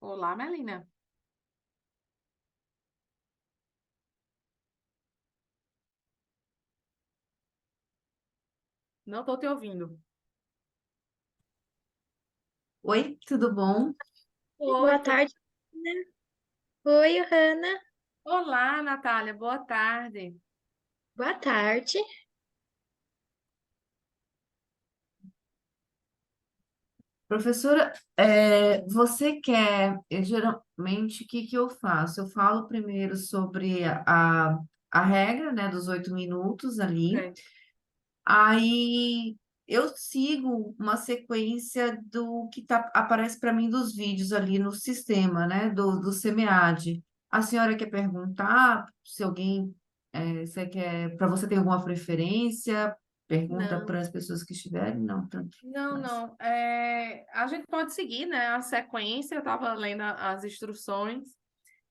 Olá, Melina. Não estou te ouvindo. Oi, tudo bom? Oi, Boa tarde, Ana. Oi, Hanna. olá, Natália. Boa tarde. Boa tarde. Professora, você quer, geralmente, o que que eu faço? Eu falo primeiro sobre a regra, né, dos 8 minutos ali, É. aí eu sigo uma sequência do que aparece para mim dos vídeos ali no sistema, né, do SEMEAD. A senhora quer perguntar se alguém, você quer, para você tem alguma preferência? Pergunta Não, para as pessoas que estiverem? Não, tanto não, faz. não. A gente pode seguir, né, a sequência. Eu estava lendo as instruções.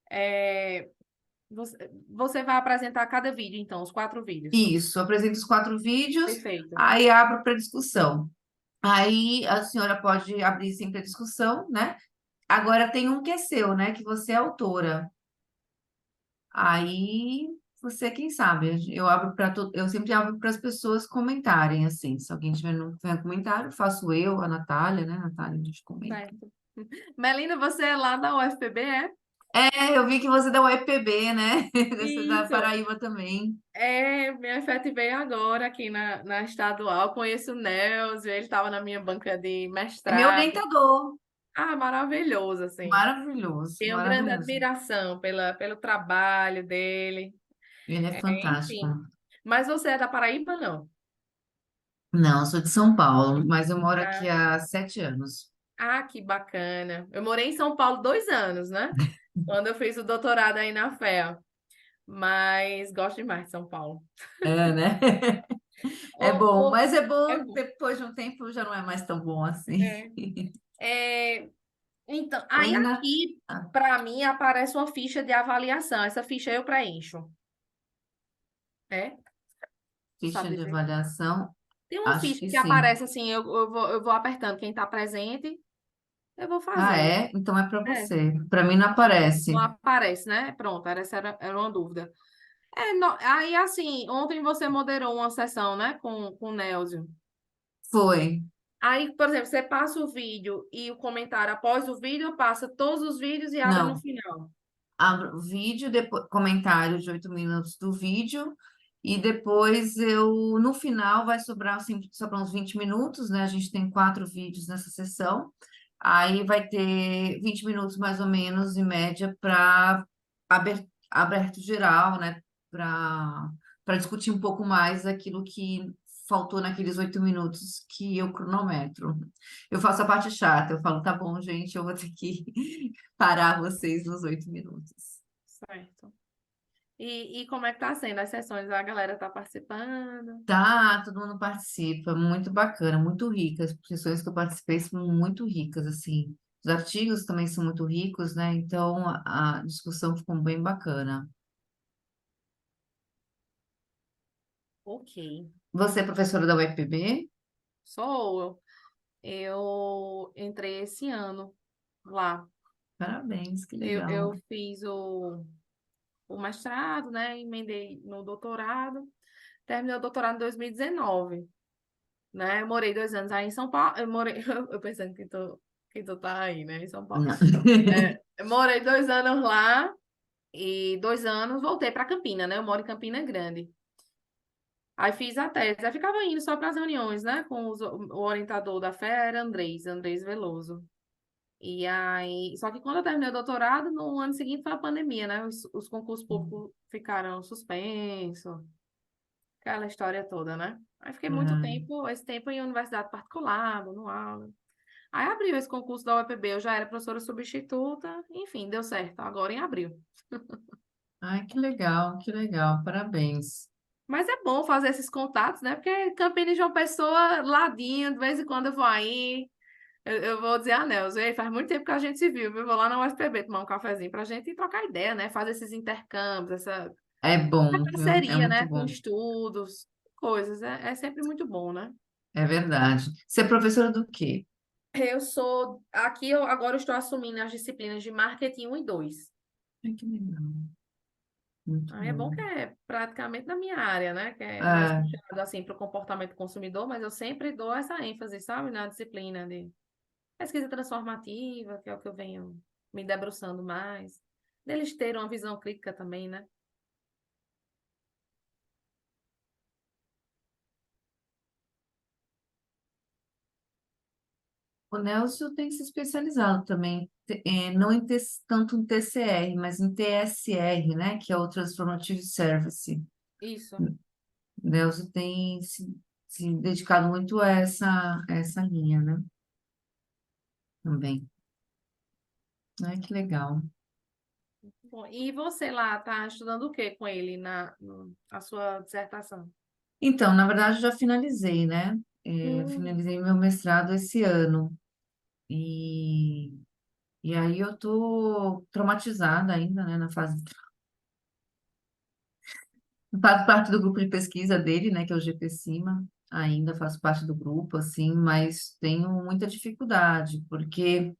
É, você vai apresentar cada vídeo, então, os 4 vídeos. Isso, apresento os 4 vídeos, Perfeito. aí abro para discussão. Aí a senhora pode abrir sempre a discussão, né? Agora tem um que é seu, né? Que você é autora. Aí você, quem sabe, eu sempre abro para as pessoas comentarem, assim. Se alguém tiver comentário, faço eu, a Natália, né? Natália, a gente comenta. Certo. Melina, você é lá da UFPB, é? É, eu vi que você é da UEPB, né? Você é da Isso. Paraíba também. Me efetivei agora aqui na estadual. Conheço o Nelson, ele estava na minha banca de É meu mestrado. orientador. Ah, maravilhoso, assim. Maravilhoso, Tenho grande maravilhoso. admiração pelo trabalho dele. Ele é fantástico. Enfim. Mas você é da Paraíba, não? Não, eu sou de São Paulo, mas eu moro aqui Ah, há 7 anos. que bacana. Eu morei em São Paulo 2 anos, né? Quando eu fiz o doutorado aí na FEA. Mas gosto demais de São Paulo. É, né? Ô, É bom, ô, mas é é bom, bom. depois de um tempo já não é mais tão bom assim. É. É, então, Oi, aí na aqui, para mim, aparece uma ficha de avaliação. Essa ficha eu preencho. É? ficha Sabe de dizer? avaliação, Tem uma acho ficha que que sim. aparece assim, eu vou apertando quem está presente, eu vou Ah, fazendo. é? Então é para É, você. Para mim não aparece. não aparece, né? Pronto, essa era uma dúvida. Aí, assim, ontem você moderou uma sessão, né, com o Nélzio. Foi. Aí, por exemplo, você passa o vídeo e o comentário após o vídeo, passa todos os vídeos e abre no Não. final. Abro o vídeo, depois comentário de 8 minutos do vídeo. E depois no final vai sobrar, sempre sobrar uns 20 minutos, né? A gente tem 4 vídeos nessa sessão. Aí vai ter 20 minutos mais ou menos, em média, para aberto geral, né? Para discutir um pouco mais aquilo que faltou naqueles 8 minutos que eu cronometro. Eu faço a parte chata, eu falo, tá bom, gente, eu vou ter que parar vocês nos 8 minutos. Certo. E como é que tá sendo as sessões? A galera tá participando? Tá, todo mundo participa, muito bacana, muito ricas. As sessões que eu participei são muito ricas, assim. Os artigos também são muito ricos, né? Então a discussão ficou bem bacana. Ok. Você é professora da UEPB? Sou eu. Eu entrei esse ano lá. Parabéns, que Eu legal. fiz o mestrado, né? Emendei no doutorado. Terminei o doutorado em 2019, né? Eu morei 2 anos aí em São Paulo. Eu morei, eu pensando que tu tá aí, né? Em São Paulo. Não. Eu morei 2 anos lá e 2 anos voltei para Campina, né? Eu moro em Campina Grande. Aí fiz a tese. Aí ficava indo só para as reuniões, né? Com o orientador da FE era Andrés Veloso. E aí, só que quando eu terminei o doutorado, no ano seguinte foi a pandemia, né? Os concursos públicos ficaram suspensos, aquela história toda, né? Aí fiquei muito Ah, tempo, esse tempo em universidade particular, dando aula. Aí abriu esse concurso da UEPB, eu já era professora substituta, enfim, deu certo, agora em abril. ai, que legal, parabéns. Mas é bom fazer esses contatos, né? Porque Campinas de João Pessoa, ladinho, de vez em quando eu vou aí. Eu vou dizer, Nelson, ei, faz muito tempo que a gente se viu, viu? Eu vou lá na UFPB tomar um cafezinho pra gente trocar ideia, né? Fazer esses intercâmbios, essa É bom, viu? É parceria, muito né? Com bom. estudos, coisas. É sempre muito bom, né? É verdade. Você é professora do quê? Agora eu estou assumindo as disciplinas de marketing 1 e 2. Ai, que legal. Muito Aí é bom bom. que é praticamente da minha área, né? Que é mais É, puxado assim para o comportamento do consumidor, mas eu sempre dou essa ênfase, sabe, na disciplina de pesquisa transformativa, que é o que eu venho me debruçando mais. Deles terem uma visão crítica também, né? o Nelson tem se especializado também, não em tanto em TCR, mas em TSR, né? Que é o Transformative Service. Isso. O Nelson tem se dedicado muito a essa linha, né? Também. Ai, que legal. Bom, e você lá tá estudando o que com ele a sua dissertação? Então, na verdade, eu já finalizei, né? Hum, Finalizei meu mestrado esse ano. E, e aí eu tô traumatizada ainda, né? Faço parte do grupo de pesquisa dele, né? Que é o GPCima. Ainda faço parte do grupo, assim, mas tenho muita dificuldade, porque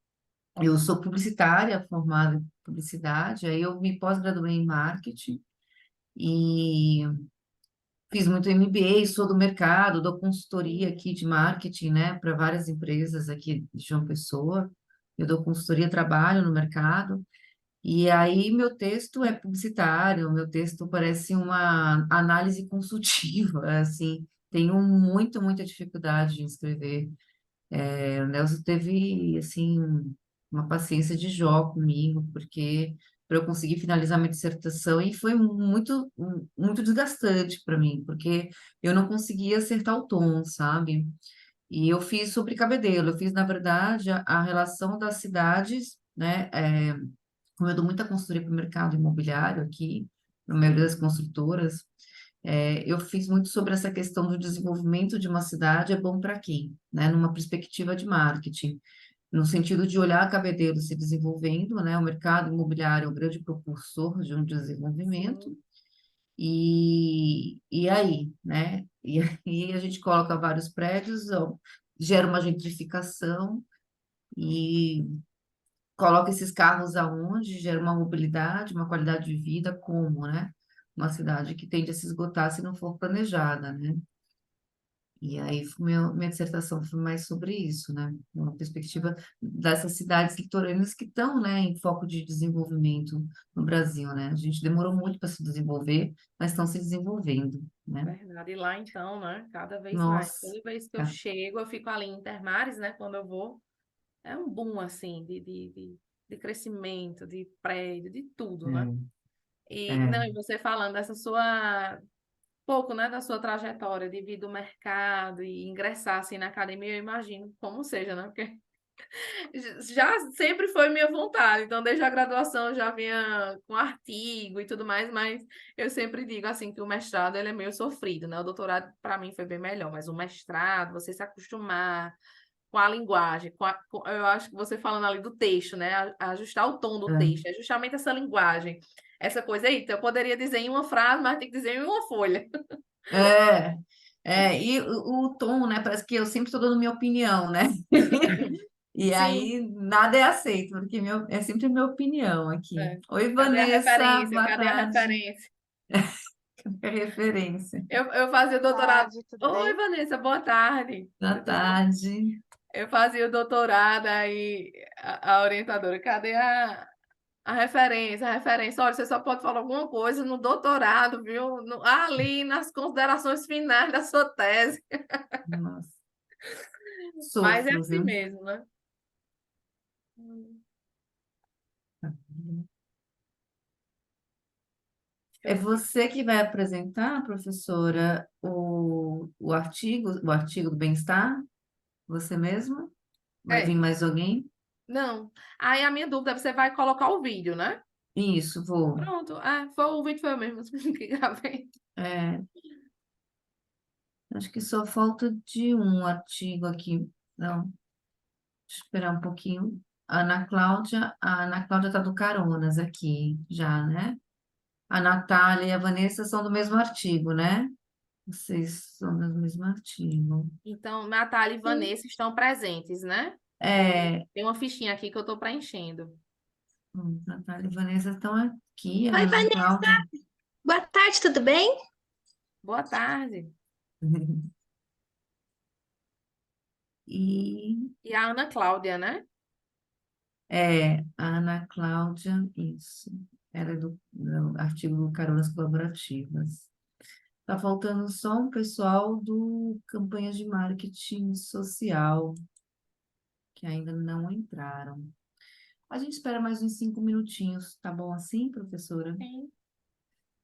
eu sou publicitária, formada em publicidade, aí eu me pós-graduei em marketing e fiz muito MBA, sou do mercado, dou consultoria aqui de marketing, né, para várias empresas aqui de João Pessoa. Eu dou consultoria, trabalho no mercado, e aí meu texto é publicitário, meu texto parece uma análise consultiva, assim, tenho muita dificuldade em escrever. O Nelson teve, assim, uma paciência de Jó comigo, porque para eu conseguir finalizar minha dissertação, e foi muito desgastante para mim, porque eu não conseguia acertar o tom, sabe? E eu fiz sobre Cabedelo, eu fiz, na verdade, a relação das cidades, né? Como eu dou muita consultoria para o mercado imobiliário aqui, na maioria das construtoras, eu fiz muito sobre essa questão do desenvolvimento de uma cidade é bom para quem, né? Numa perspectiva de marketing, no sentido de olhar a Cabedelo se desenvolvendo, né? O mercado imobiliário é o grande propulsor de um desenvolvimento, sim. e aí, né? E aí a gente coloca vários prédios, ó, gera uma gentrificação e coloca esses carros aonde, gera uma mobilidade, uma qualidade de vida, como, né? Uma cidade que tende a se esgotar se não for planejada, né? E aí, minha dissertação foi mais sobre isso, né? Uma perspectiva dessas cidades litorâneas que estão, né, em foco de desenvolvimento no Brasil, né? A gente demorou muito para se desenvolver, mas estão se desenvolvendo, né? Verdade. E lá então, né? Cada vez mais. Nossa, Toda vez que eu cara, chego, eu fico ali em Intermares, né? Quando eu vou, é um boom assim de crescimento, de prédio, de tudo, né? E é, não, e você falando dessa sua pouco, né, da sua trajetória de vir do mercado e ingressar assim na academia, eu imagino como seja, né? Porque já sempre foi minha vontade, então desde a graduação eu já vinha com artigo e tudo mais, mas eu sempre digo assim que o mestrado ele é meio sofrido, né? O doutorado para mim foi bem melhor, mas o mestrado, você se acostumar com a linguagem, eu acho que você falando ali do texto, né? Ajustar o tom do texto, é justamente essa linguagem, essa coisa aí. Então, eu poderia dizer em uma frase, mas tem que dizer em uma folha. é, e o tom, né? Parece que eu sempre estou dando minha opinião, né? E Sim. aí nada é aceito, porque é sempre minha opinião aqui. É. Oi, Cadê a Vanessa, referência? boa Cadê a tarde. referência? É referência. Eu fazia o doutorado. Tarde, tudo Oi, bem? Vanessa, boa tarde. Boa Tudo bom? tarde. Eu fazia o doutorado aí, a orientadora, cadê a referência? A referência, olha, você só pode falar alguma coisa no doutorado, viu? Ali nas considerações finais da sua tese. Nossa, Mas é sofro, assim viu? mesmo, né? Deixa É eu ver. você que vai apresentar, professora, o artigo do bem-estar? Você mesmo? Vai vir É, mais alguém? não. Aí a minha dúvida, você vai colocar o vídeo, né? Isso, vou. Pronto. O vídeo foi eu mesmo que gravei. É, acho que só falta de um artigo aqui. Não, deixa eu esperar um pouquinho. A Ana Cláudia está do Caronas aqui já, né? A Natália e a Vanessa são do mesmo artigo, né? Vocês são do mesmo artigo. Então, Natália e Sim. Vanessa estão presentes, né? É, Tem uma fichinha aqui que eu estou preenchendo. Natália e Vanessa estão aqui, Oi, Ana Vanessa. Cláudia. Boa tarde, tudo bem? Boa tarde. E E a Ana Cláudia, né? a Ana Cláudia, isso. Era do artigo Caronas Colaborativas. Tá faltando só um pessoal do campanhas de marketing social, que ainda não entraram. A gente espera mais uns 5 minutinhos, tá bom assim, professora? Sim.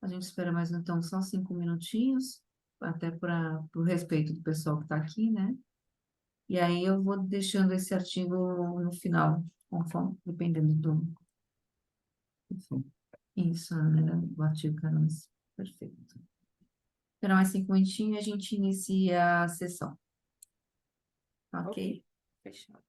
A gente espera mais então só 5 minutinhos, até para o respeito do pessoal que está aqui, né? E aí eu vou deixando esse artigo no final, conforme, dependendo do. Enfim, isso, né? O artigo Caronas. Perfeito. Esperar mais 5 minutinhos e a gente inicia a sessão, ok? Ok, fechado.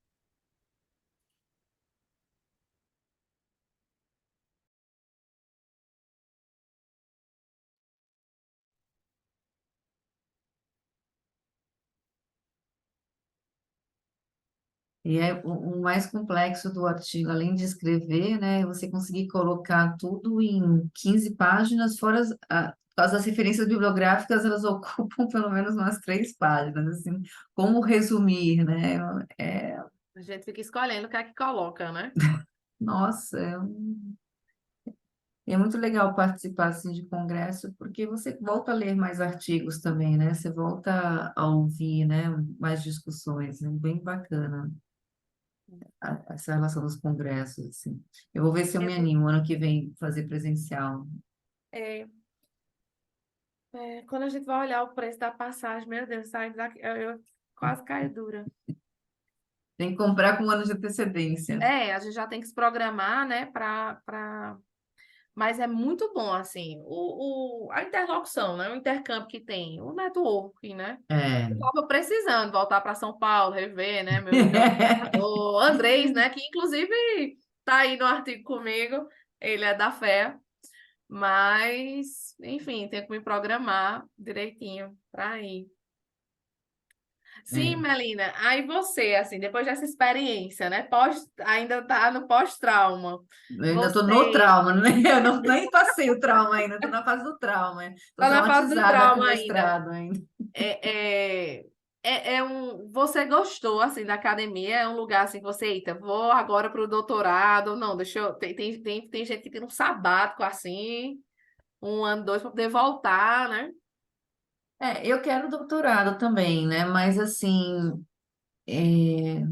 E é o mais complexo do artigo, além de escrever, né, é você conseguir colocar tudo em 15 páginas, fora as referências bibliográficas, elas ocupam pelo menos umas 3 páginas, assim, como resumir, né? É, A gente fica escolhendo o que é que coloca, né? nossa, é muito legal participar assim, de congresso, porque você volta a ler mais artigos também, né? Você volta a ouvir, né, mais discussões, é bem bacana. Essa relação dos congressos, assim. Eu vou ver se eu me animo ano que vem fazer presencial. É, quando a gente vai olhar o preço da passagem, meu Deus, sai daqui, eu quase caio dura. Tem que comprar com um ano de antecedência. A gente já tem que se programar, né, Mas é muito bom, assim, a interlocução, né, o intercâmbio que tem, o networking, né? É. Eu estava precisando voltar para São Paulo, rever, né, meu então, o Andrés, né, que inclusive está aí no artigo comigo, ele é da FEA, mas, enfim, tenho que me programar direitinho para ir. Sim, É. Melina. Aí você, assim, depois dessa experiência, né? Ainda tá no pós-trauma. Eu ainda estou no Você trauma, né? Eu não, nem passei o trauma ainda, estou na fase do trauma. Estou tá na fase do traumatizada com o trauma ainda. mestrado ainda. É, é, você gostou, assim, da academia? É um lugar, assim, que você, eita, vou agora para o doutorado. Não, deixa eu... Tem gente que tem um sabático, assim, 1 ano, 2, para poder voltar, né? Eu quero doutorado também, né? Mas assim, é,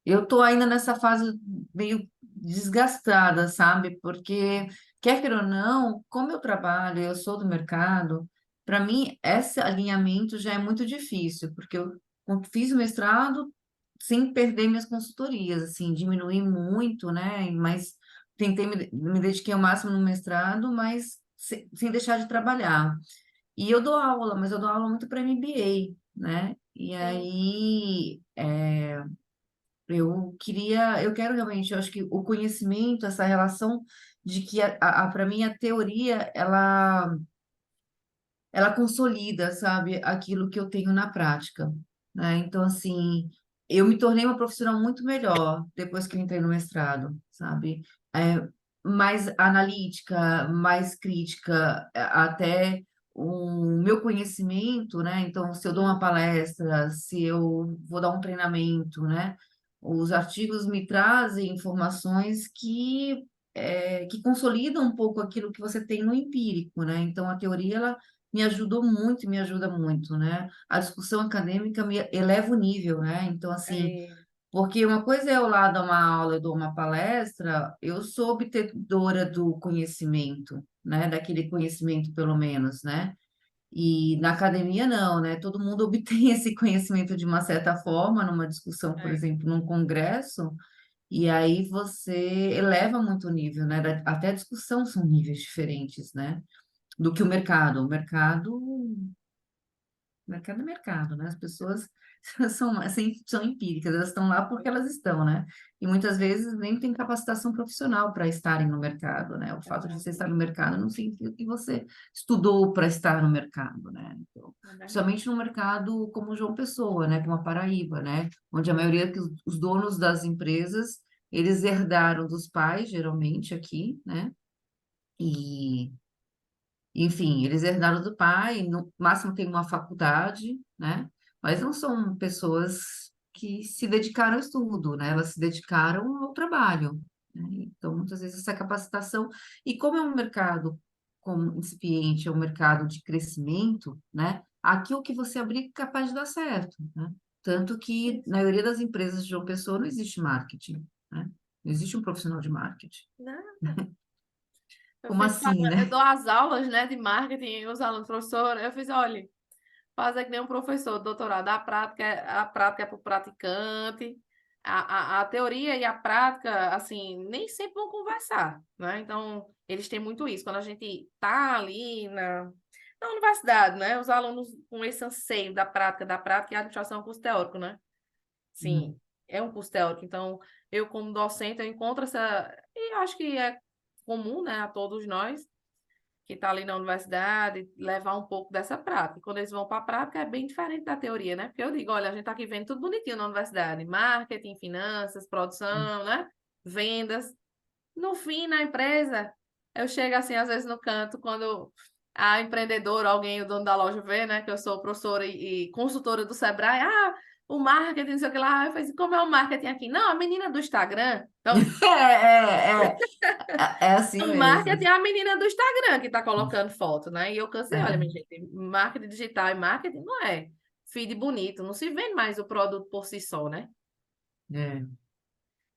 eu tô ainda nessa fase meio desgastada, sabe? Porque, quer queira ou não, como eu trabalho, eu sou do mercado, para mim, esse alinhamento já é muito difícil, porque eu fiz o mestrado sem perder minhas consultorias, assim, diminuí muito, né? Mas tentei me dediquei ao máximo no mestrado, mas sem deixar de trabalhar. E eu dou aula, mas eu dou aula muito para MBA, né? E Sim, aí, eu quero realmente, eu acho que o conhecimento, essa relação de que para mim a teoria ela consolida, sabe, aquilo que eu tenho na prática, né? Então assim, eu me tornei uma profissional muito melhor depois que eu entrei no mestrado, sabe? É, mais analítica, mais crítica, até o meu conhecimento, né? Então, se eu dou uma sim, palestra, se eu vou dar um treinamento, né? Os artigos me trazem informações que consolidam um pouco aquilo que você tem no empírico, né? Então, a teoria, ela me ajudou muito, me ajuda muito, né? A discussão acadêmica me eleva o nível, né? Então, assim, é, porque uma coisa é eu lá dar uma aula, eu dou uma palestra, eu sou obtentora do conhecimento, né? Daquele conhecimento, pelo menos, né? E na academia, não, né? Todo mundo obtém esse conhecimento de uma certa forma, numa discussão, por é. exemplo, num congresso, e aí você eleva muito o nível, né? Até a discussão são níveis diferentes, né? Do que o mercado. O mercado Mercado é mercado, né? As pessoas são, assim, são empíricas, elas estão lá porque elas estão, né? E muitas vezes nem tem capacitação profissional para estarem no mercado, né? O fato de você estar no mercado não significa que você estudou para estar no mercado, né? Então, É verdade. principalmente no mercado como João Pessoa, né? Como a Paraíba, né? Onde a maioria dos donos das empresas, eles herdaram dos pais, geralmente aqui, né? E enfim, eles herdaram do pai, no máximo tem uma faculdade, né? Mas não são pessoas que se dedicaram ao estudo, né? Elas se dedicaram ao trabalho, né? Então, muitas vezes essa capacitação, e como é um mercado como incipiente, é um mercado de crescimento, né? Aqui o que você abrir é capaz de dar certo, né? Tanto que Isso. na maioria das empresas de João Pessoa não existe marketing, né? Não existe um profissional de marketing. Nada. Eu Como fiz, assim, eu né? dou as aulas, né, de marketing, e os alunos, professor, eu fiz, olha, fazer que nem um professor, doutorado, a prática é para o praticante, a teoria e a prática, assim, nem sempre vão conversar, né? Então, eles têm muito isso. Quando a gente tá ali na universidade, né? Os alunos com esse anseio da prática, e a administração é um curso teórico, né? Hum. Sim, é um curso teórico. Então, eu como docente, eu encontro essa... E eu acho que é comum, né, a todos nós, que está ali na universidade, levar um pouco dessa prática. Quando eles vão para a prática, é bem diferente da teoria, né? Porque eu digo, olha, a gente está aqui vendo tudo bonitinho na universidade, marketing, finanças, produção, né? Vendas. No fim, na empresa, eu chego assim, às vezes no canto, quando a empreendedora, alguém, o dono da loja vê, né, que eu sou professora e consultora do Sebrae, o marketing, não sei o que lá, eu falei assim, como é o marketing aqui? Não, a menina do Instagram. Então, É assim o mesmo. marketing é a menina do Instagram que está colocando foto, né? E eu cansei, olha, É, minha gente, marketing digital e marketing não é feed bonito, não se vende mais o produto por si só, né? é.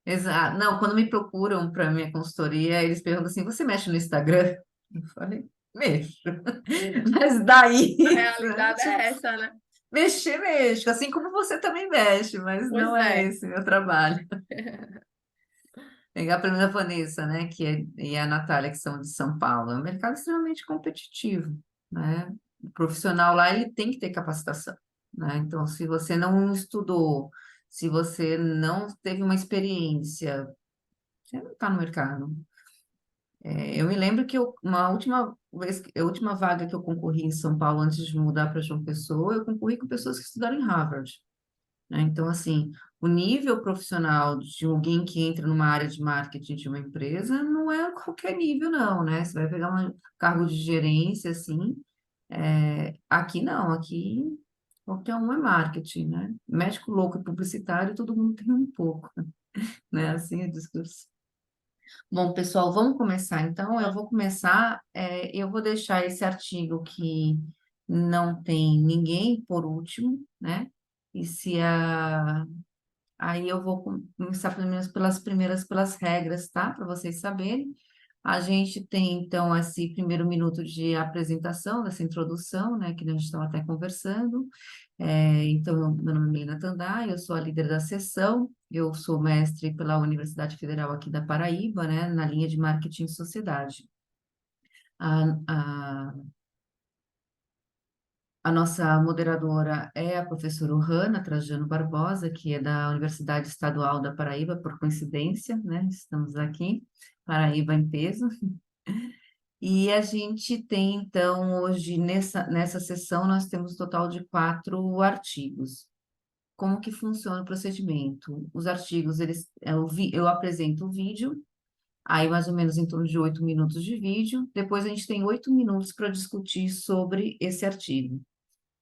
Exato. Não, quando me procuram para minha consultoria, eles perguntam assim: você mexe no Instagram? Eu falei, mexo. Mas daí, A né? realidade Tipo, é essa, né? mexer, mexo, assim como você também mexe, mas Pois não é é. esse meu trabalho. Pegar a primeira Vanessa, né, e a Natália, que são de São Paulo, é um mercado extremamente competitivo, né? O profissional lá, ele tem que ter capacitação, né? Então, se você não estudou, se você não teve uma experiência, você não está no mercado. Eu me lembro que uma última vez, a última vaga que eu concorri em São Paulo, antes de mudar para João Pessoa, eu concorri com pessoas que estudaram em Harvard, né? Então, assim, o nível profissional de alguém que entra numa área de marketing de uma empresa não é qualquer nível, não, né? Você vai pegar um cargo de gerência, assim, aqui não, aqui qualquer um é marketing, né? Médico louco e publicitário, todo mundo tem um pouco, né? Assim é o discurso. Bom, pessoal, vamos começar. Então, eu vou começar, eu vou deixar esse artigo que não tem ninguém por último, né? E se a Aí eu vou começar pelo menos pelas regras, tá? Para vocês saberem. A gente tem, então, esse primeiro minuto de apresentação, dessa introdução, né? Que a gente estava até conversando. Então, meu nome é Melina Tandai, eu sou a líder da sessão. Eu sou mestre pela Universidade Federal aqui da Paraíba, né? Na linha de Marketing e Sociedade. A, a, A nossa moderadora é a professora Hanna Trajano Barbosa, que é da Universidade Estadual da Paraíba, por coincidência, né? Estamos aqui, Paraíba em peso. E a gente tem, então, hoje, nessa sessão, nós temos um total de 4 artigos. Como que funciona o procedimento? Os artigos, eu apresento o vídeo, aí mais ou menos em torno de 8 minutos de vídeo, depois a gente tem 8 minutos para discutir sobre esse artigo.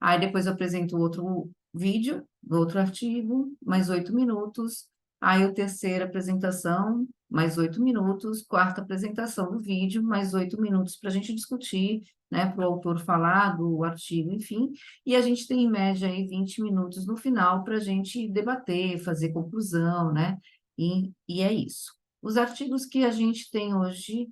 Aí depois eu apresento outro vídeo, outro artigo, mais 8 minutos. Aí a terceira apresentação, mais 8 minutos. Quarta apresentação do vídeo, mais 8 minutos para a gente discutir, né, para o autor falar do artigo, enfim. E a gente tem em média aí 20 minutos no final para a gente debater, fazer conclusão, né? E é isso. Os artigos que a gente tem hoje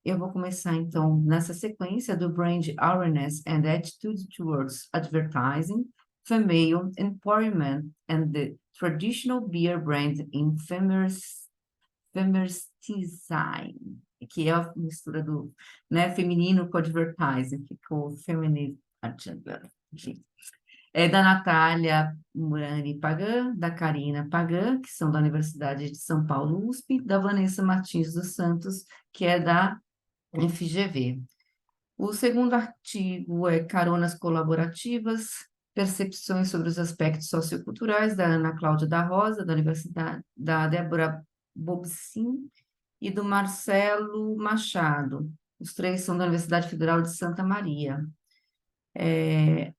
eu vou começar, então, nessa sequência do Brand Awareness and Attitude Towards Advertising, Female Empowerment and the Traditional Beer Brand in Feminist que é a mistura do, né, feminino com advertising, ficou feminine agenda. enfim. É da Natália Murani Pagan, da Karina Pagan, que são da Universidade de São Paulo, USP, da Vanessa Martins dos Santos, que é da FGV. O segundo artigo é Caronas Colaborativas, Percepções sobre os Aspectos Socioculturais, da Ana Cláudia da Rosa, da Universidade, da Débora Bobsin e do Marcelo Machado. Os três são da Universidade Federal de Santa Maria.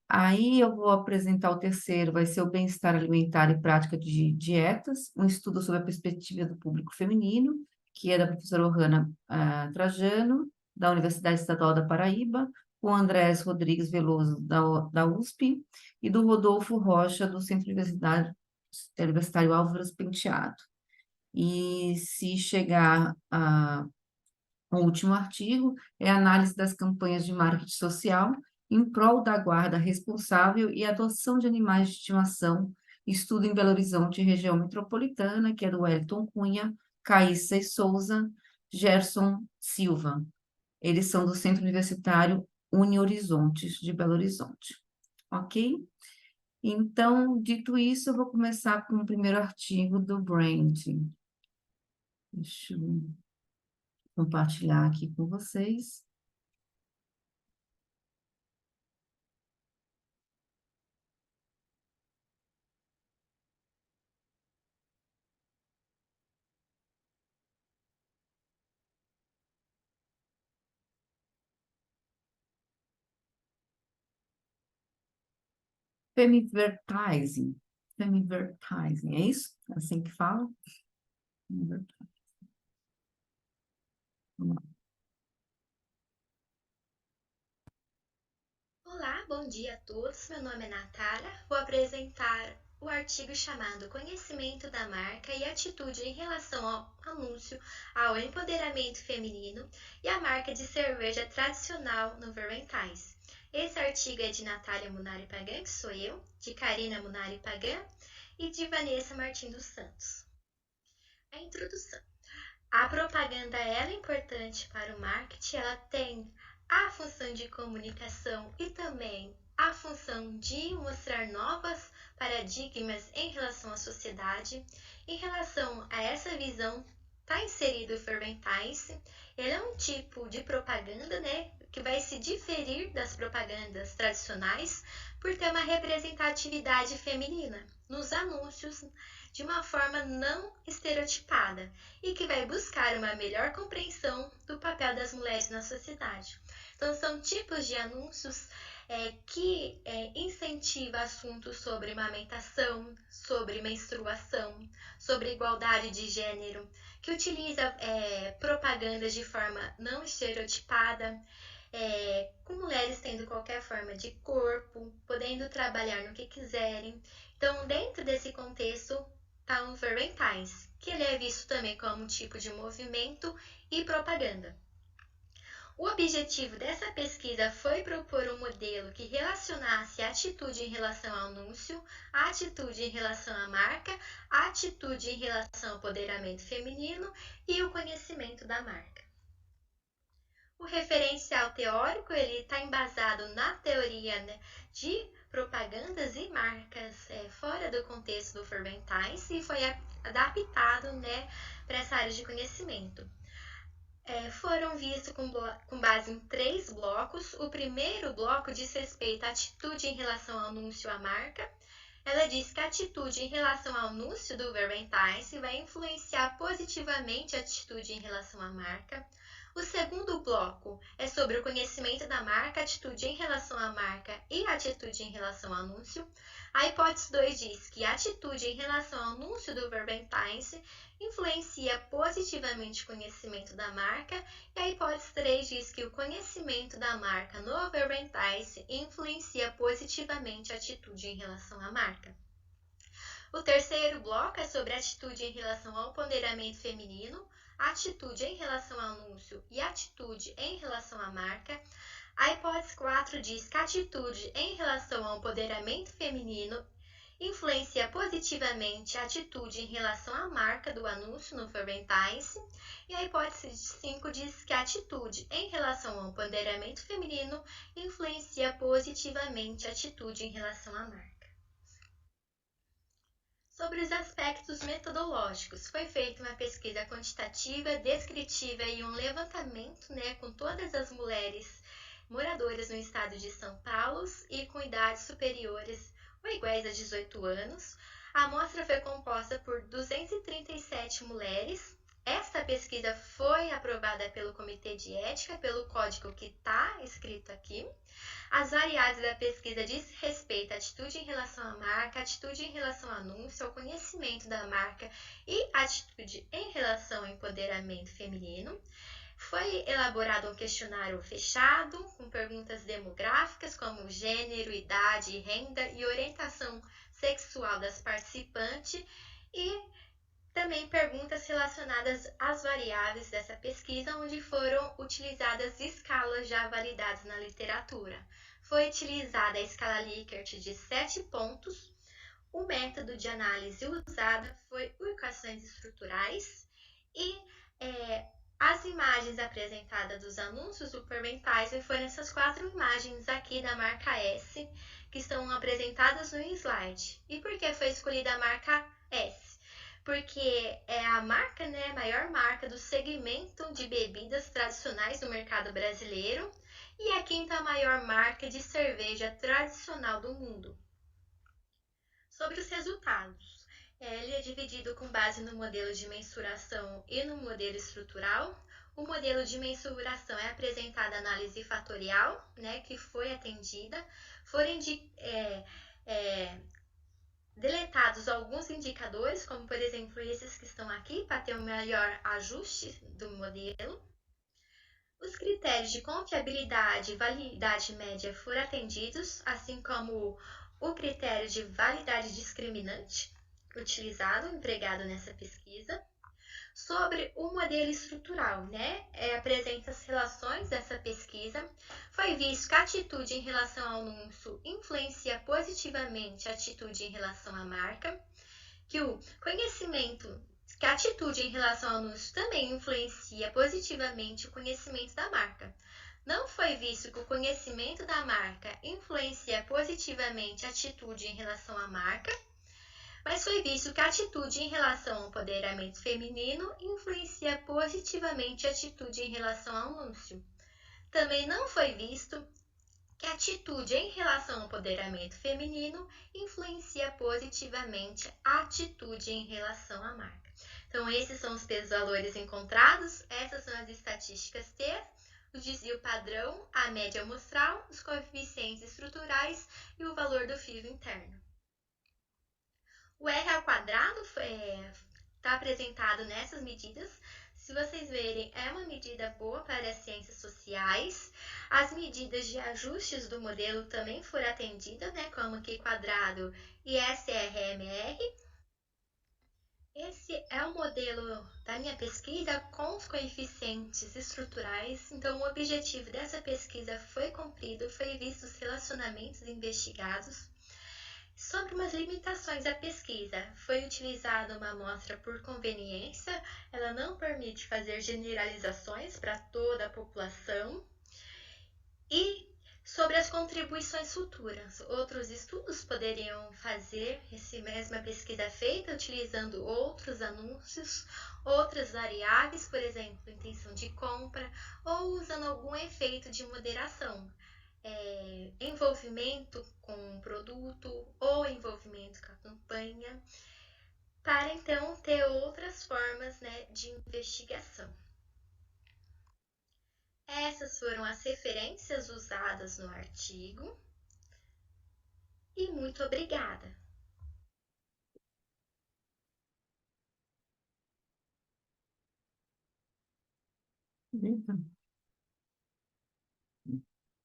Aí eu vou apresentar o terceiro, vai ser o bem-estar alimentar e prática de dietas, um estudo sobre a perspectiva do público feminino, que é da professora Ohana Trajano, da Universidade Estadual da Paraíba, o Andrés Rodrigues Veloso, da USP, e do Rodolfo Rocha, do Centro Universitário Álvares Penteado. E se chegar o último artigo é a análise das campanhas de marketing social em prol da guarda responsável e adoção de animais de estimação, estudo em Belo Horizonte, região metropolitana, que é do Wellington Cunha, Caíssa e Souza, Gerson Silva. Eles são do Centro Universitário Uni Horizontes, de Belo Horizonte. Ok? Então, dito isso, eu vou começar com o primeiro artigo do Branding. Deixa eu compartilhar aqui com vocês. Femivertising. Femivertising, é isso? É assim que fala? Femivertising. Vamos lá. Olá, bom dia a todos. Meu nome é Natália. Vou apresentar o artigo chamado Conhecimento da Marca e Atitude em relação ao anúncio ao empoderamento feminino e a marca de cerveja tradicional no Verventais. Esse artigo é de Natália Munari Pagan, que sou eu, de Karina Munari Pagan e de Vanessa Martins dos Santos. A introdução. A propaganda ela é importante para o marketing, ela tem a função de comunicação e também a função de mostrar novos paradigmas em relação à sociedade. Em relação a essa visão, está inserido o Ferventice. Ele é um tipo de propaganda, né, que vai se diferir das propagandas tradicionais por ter uma representatividade feminina nos anúncios de uma forma não estereotipada e que vai buscar uma melhor compreensão do papel das mulheres na sociedade. Então, são tipos de anúncios que incentivam assuntos sobre amamentação, sobre menstruação, sobre igualdade de gênero, que utiliza propagandas de forma não estereotipada, com mulheres tendo qualquer forma de corpo, podendo trabalhar no que quiserem. Então, dentro desse contexto, está o Verventais, que ele é visto também como um tipo de movimento e propaganda. O objetivo dessa pesquisa foi propor um modelo que relacionasse a atitude em relação ao anúncio, a atitude em relação à marca, a atitude em relação ao empoderamento feminino e o conhecimento da marca. O referencial teórico ele está embasado na teoria, né, de propagandas e marcas fora do contexto do Ferventais e foi adaptado, né, para essa área de conhecimento. Foram vistos com base em 3 blocos. O primeiro bloco diz respeito à atitude em relação ao anúncio à marca. Ela diz que a atitude em relação ao anúncio do Verventais vai influenciar positivamente a atitude em relação à marca. O segundo bloco é sobre o conhecimento da marca, atitude em relação à marca e atitude em relação ao anúncio. A hipótese 2 diz que a atitude em relação ao anúncio do Verventais influencia positivamente o conhecimento da marca. E a hipótese 3 diz que o conhecimento da marca no Verventais influencia positivamente a atitude em relação à marca. O terceiro bloco é sobre a atitude em relação ao empoderamento feminino, atitude em relação ao anúncio e atitude em relação à marca. A hipótese 4 diz que a atitude em relação ao empoderamento feminino influencia positivamente a atitude em relação à marca do anúncio no Forbentine. E a hipótese 5 diz que a atitude em relação ao empoderamento feminino influencia positivamente a atitude em relação à marca. Sobre os aspectos metodológicos, foi feita uma pesquisa quantitativa, descritiva e um levantamento, com todas as mulheres moradoras no estado de São Paulo e com idades superiores ou iguais a 18 anos. A amostra foi composta por 237 mulheres. Esta pesquisa foi aprovada pelo Comitê de Ética, pelo código que está escrito aqui. As variáveis da pesquisa diz respeito à atitude em relação à marca, atitude em relação ao anúncio, ao conhecimento da marca e atitude em relação ao empoderamento feminino. Foi elaborado um questionário fechado, com perguntas demográficas como gênero, idade, renda e orientação sexual das participantes e também perguntas relacionadas às variáveis dessa pesquisa, onde foram utilizadas escalas já validadas na literatura. Foi utilizada a escala Likert de 7 pontos. O método de análise usado foi equações estruturais e as imagens apresentadas dos anúncios do Forbentine foram essas 4 imagens aqui da marca S, que estão apresentadas no slide. E por que foi escolhida a marca S? Porque é a marca, a maior marca do segmento de bebidas tradicionais no mercado brasileiro e a 5ª maior marca de cerveja tradicional do mundo. Sobre os resultados, ele é dividido com base no modelo de mensuração e no modelo estrutural. O modelo de mensuração é apresentada a análise fatorial, que foi atendida. Foram deletados alguns indicadores, como por exemplo esses que estão aqui, para ter um melhor ajuste do modelo. Os critérios de confiabilidade e validade média foram atendidos, assim como o critério de validade discriminante utilizado, empregado nessa pesquisa. Sobre o modelo estrutural, apresenta as relações dessa pesquisa. Foi visto que a atitude em relação ao anúncio influencia positivamente a atitude em relação à marca, que a atitude em relação ao anúncio também influencia positivamente o conhecimento da marca. Não foi visto que o conhecimento da marca influencia positivamente a atitude em relação à marca, mas foi visto que a atitude em relação ao empoderamento feminino influencia positivamente a atitude em relação ao anúncio. Também não foi visto que a atitude em relação ao empoderamento feminino influencia positivamente a atitude em relação à marca. Então, esses são os pesos valores encontrados, essas são as estatísticas T, o desvio padrão, a média amostral, os coeficientes estruturais e o valor do fio interno. O R ao quadrado está apresentado nessas medidas. Se vocês verem, é uma medida boa para as ciências sociais. As medidas de ajustes do modelo também foram atendidas, como Q quadrado e SRMR. Esse é o modelo da minha pesquisa com os coeficientes estruturais. Então, o objetivo dessa pesquisa foi cumprido, foi visto os relacionamentos investigados. Sobre umas limitações da pesquisa, foi utilizada uma amostra por conveniência, ela não permite fazer generalizações para toda a população. E sobre as contribuições futuras, outros estudos poderiam fazer essa mesma pesquisa feita utilizando outros anúncios, outras variáveis, por exemplo, intenção de compra, ou usando algum efeito de moderação. Envolvimento com o produto ou envolvimento com a campanha, para então ter outras formas de investigação. Essas foram as referências usadas no artigo e muito obrigada.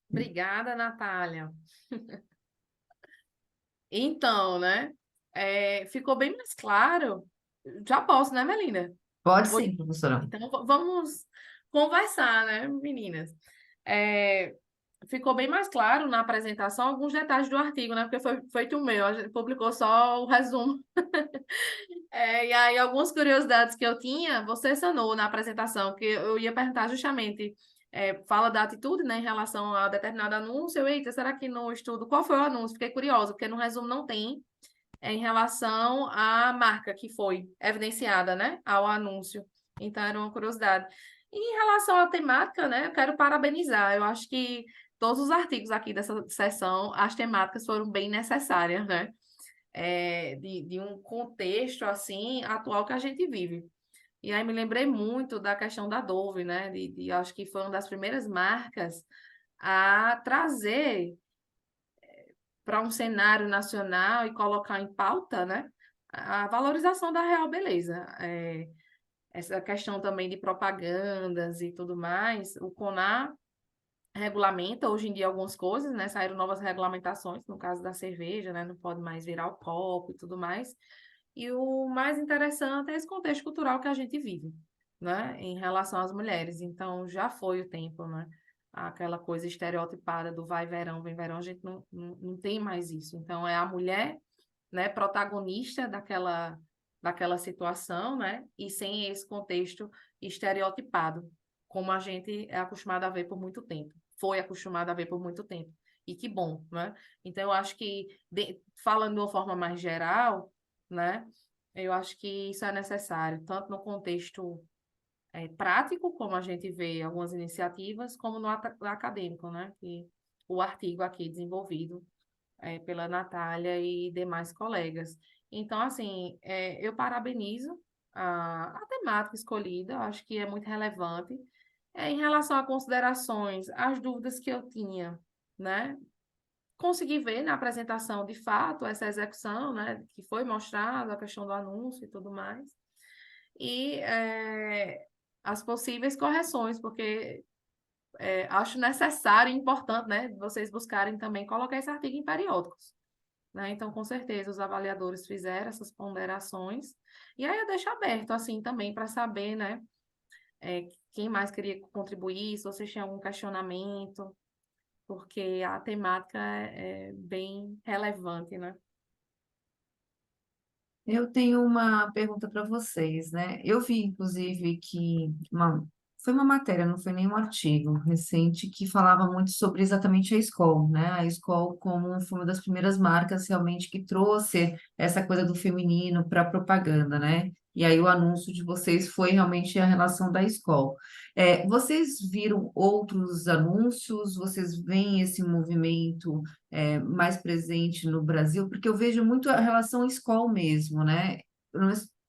Obrigada, Natália. Então, ficou bem mais claro. Já posso, né, Melina? Pode sim, professora. Então, vamos conversar, né, meninas? ficou bem mais claro na apresentação alguns detalhes do artigo, né? Porque foi feito o meu, a gente publicou só o resumo. E aí, algumas curiosidades que eu tinha, você sanou na apresentação, que eu ia perguntar justamente, fala da atitude, né, em relação a determinado anúncio. Eita, será que no estudo, qual foi o anúncio? Fiquei curiosa, porque no resumo não tem, em relação à marca que foi evidenciada, né, ao anúncio. Então, era uma curiosidade. E em relação à temática, né, eu quero parabenizar. Eu acho que todos os artigos aqui dessa sessão, as temáticas foram bem necessárias, né? De um contexto assim atual que a gente vive. E aí me lembrei muito da questão da Dove, né? Acho que foi uma das primeiras marcas a trazer para um cenário nacional e colocar em pauta, né? A valorização da real beleza. Essa questão também de propagandas e tudo mais, o CONAR regulamenta hoje em dia algumas coisas, né? Saíram novas regulamentações, no caso da cerveja, né? Não pode mais virar o copo e tudo mais. E o mais interessante é esse contexto cultural que a gente vive, né? Em relação às mulheres. Então, já foi o tempo, né? Aquela coisa estereotipada do vai verão, vem verão, a gente não tem mais isso. Então, é a mulher, né, protagonista daquela situação, né? E sem esse contexto estereotipado, como a gente é acostumado a ver por muito tempo. Foi acostumado a ver por muito tempo. E que bom, né? Então, eu acho que, falando de uma forma mais geral, né? Eu acho que isso é necessário, tanto no contexto prático, como a gente vê algumas iniciativas, como no acadêmico, né? Que o artigo aqui desenvolvido pela Natália e demais colegas. Então, assim, eu parabenizo a temática escolhida, eu acho que é muito relevante. Em relação a considerações, as dúvidas que eu tinha, né? Consegui ver na apresentação, de fato, essa execução, né, que foi mostrada, a questão do anúncio e tudo mais, e as possíveis correções, porque acho necessário e importante, né, vocês buscarem também colocar esse artigo em periódicos, né? Então, com certeza, os avaliadores fizeram essas ponderações, e aí eu deixo aberto, assim, também para saber, né, quem mais queria contribuir, se vocês tinham algum questionamento, porque a temática é bem relevante, né? Eu tenho uma pergunta para vocês, né? Eu vi, inclusive, foi uma matéria, não foi nenhum artigo recente, que falava muito sobre exatamente a Skol, né? A Skol como foi uma das primeiras marcas realmente que trouxe essa coisa do feminino para a propaganda, né? E aí o anúncio de vocês foi realmente a relação da Skol. Vocês viram outros anúncios? Vocês veem esse movimento mais presente no Brasil, porque eu vejo muito a relação escola mesmo, né?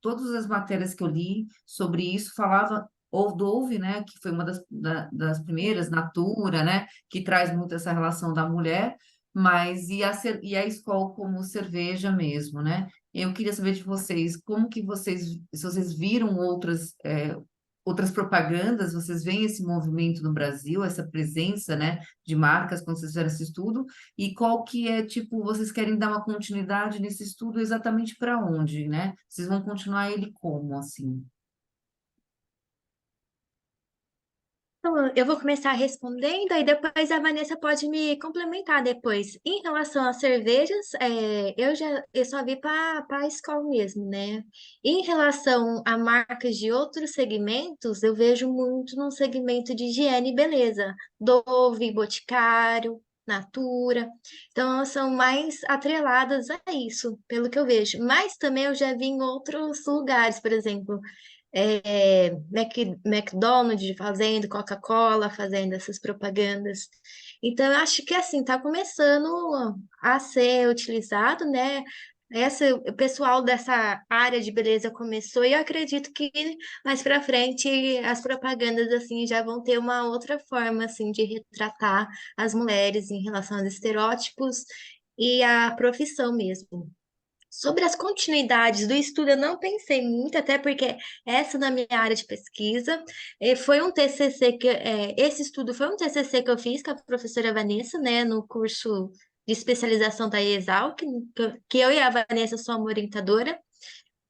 Todas as matérias que eu li sobre isso falava ou Dove, né, que foi uma das primeiras, Sim. Natura, né, que traz muito essa relação da mulher, mas e a Skol como cerveja mesmo, né? Eu queria saber de vocês, como que se vocês viram outras propagandas, vocês veem esse movimento no Brasil, essa presença, né, de marcas quando vocês fizeram esse estudo, e qual que é, tipo, vocês querem dar uma continuidade nesse estudo exatamente para onde, né? Vocês vão continuar ele como, assim? Então, eu vou começar respondendo, aí depois a Vanessa pode me complementar depois. Em relação às cervejas, eu só vi para a escola mesmo, né? Em relação a marcas de outros segmentos, eu vejo muito no segmento de higiene e beleza, Dove, Boticário, Natura. Então, elas são mais atreladas a isso, pelo que eu vejo. Mas também eu já vi em outros lugares, por exemplo McDonald's fazendo, Coca-Cola fazendo essas propagandas. Então, eu acho que assim, está começando a ser utilizado, né? O pessoal dessa área de beleza começou, e eu acredito que mais para frente as propagandas assim já vão ter uma outra forma assim de retratar as mulheres em relação aos estereótipos e a profissão mesmo. Sobre as continuidades do estudo, eu não pensei muito, até porque essa na minha área de pesquisa foi um TCC esse estudo foi um TCC que eu fiz com a professora Vanessa, né, no curso de especialização da ESAL, que eu e a Vanessa somos orientadora.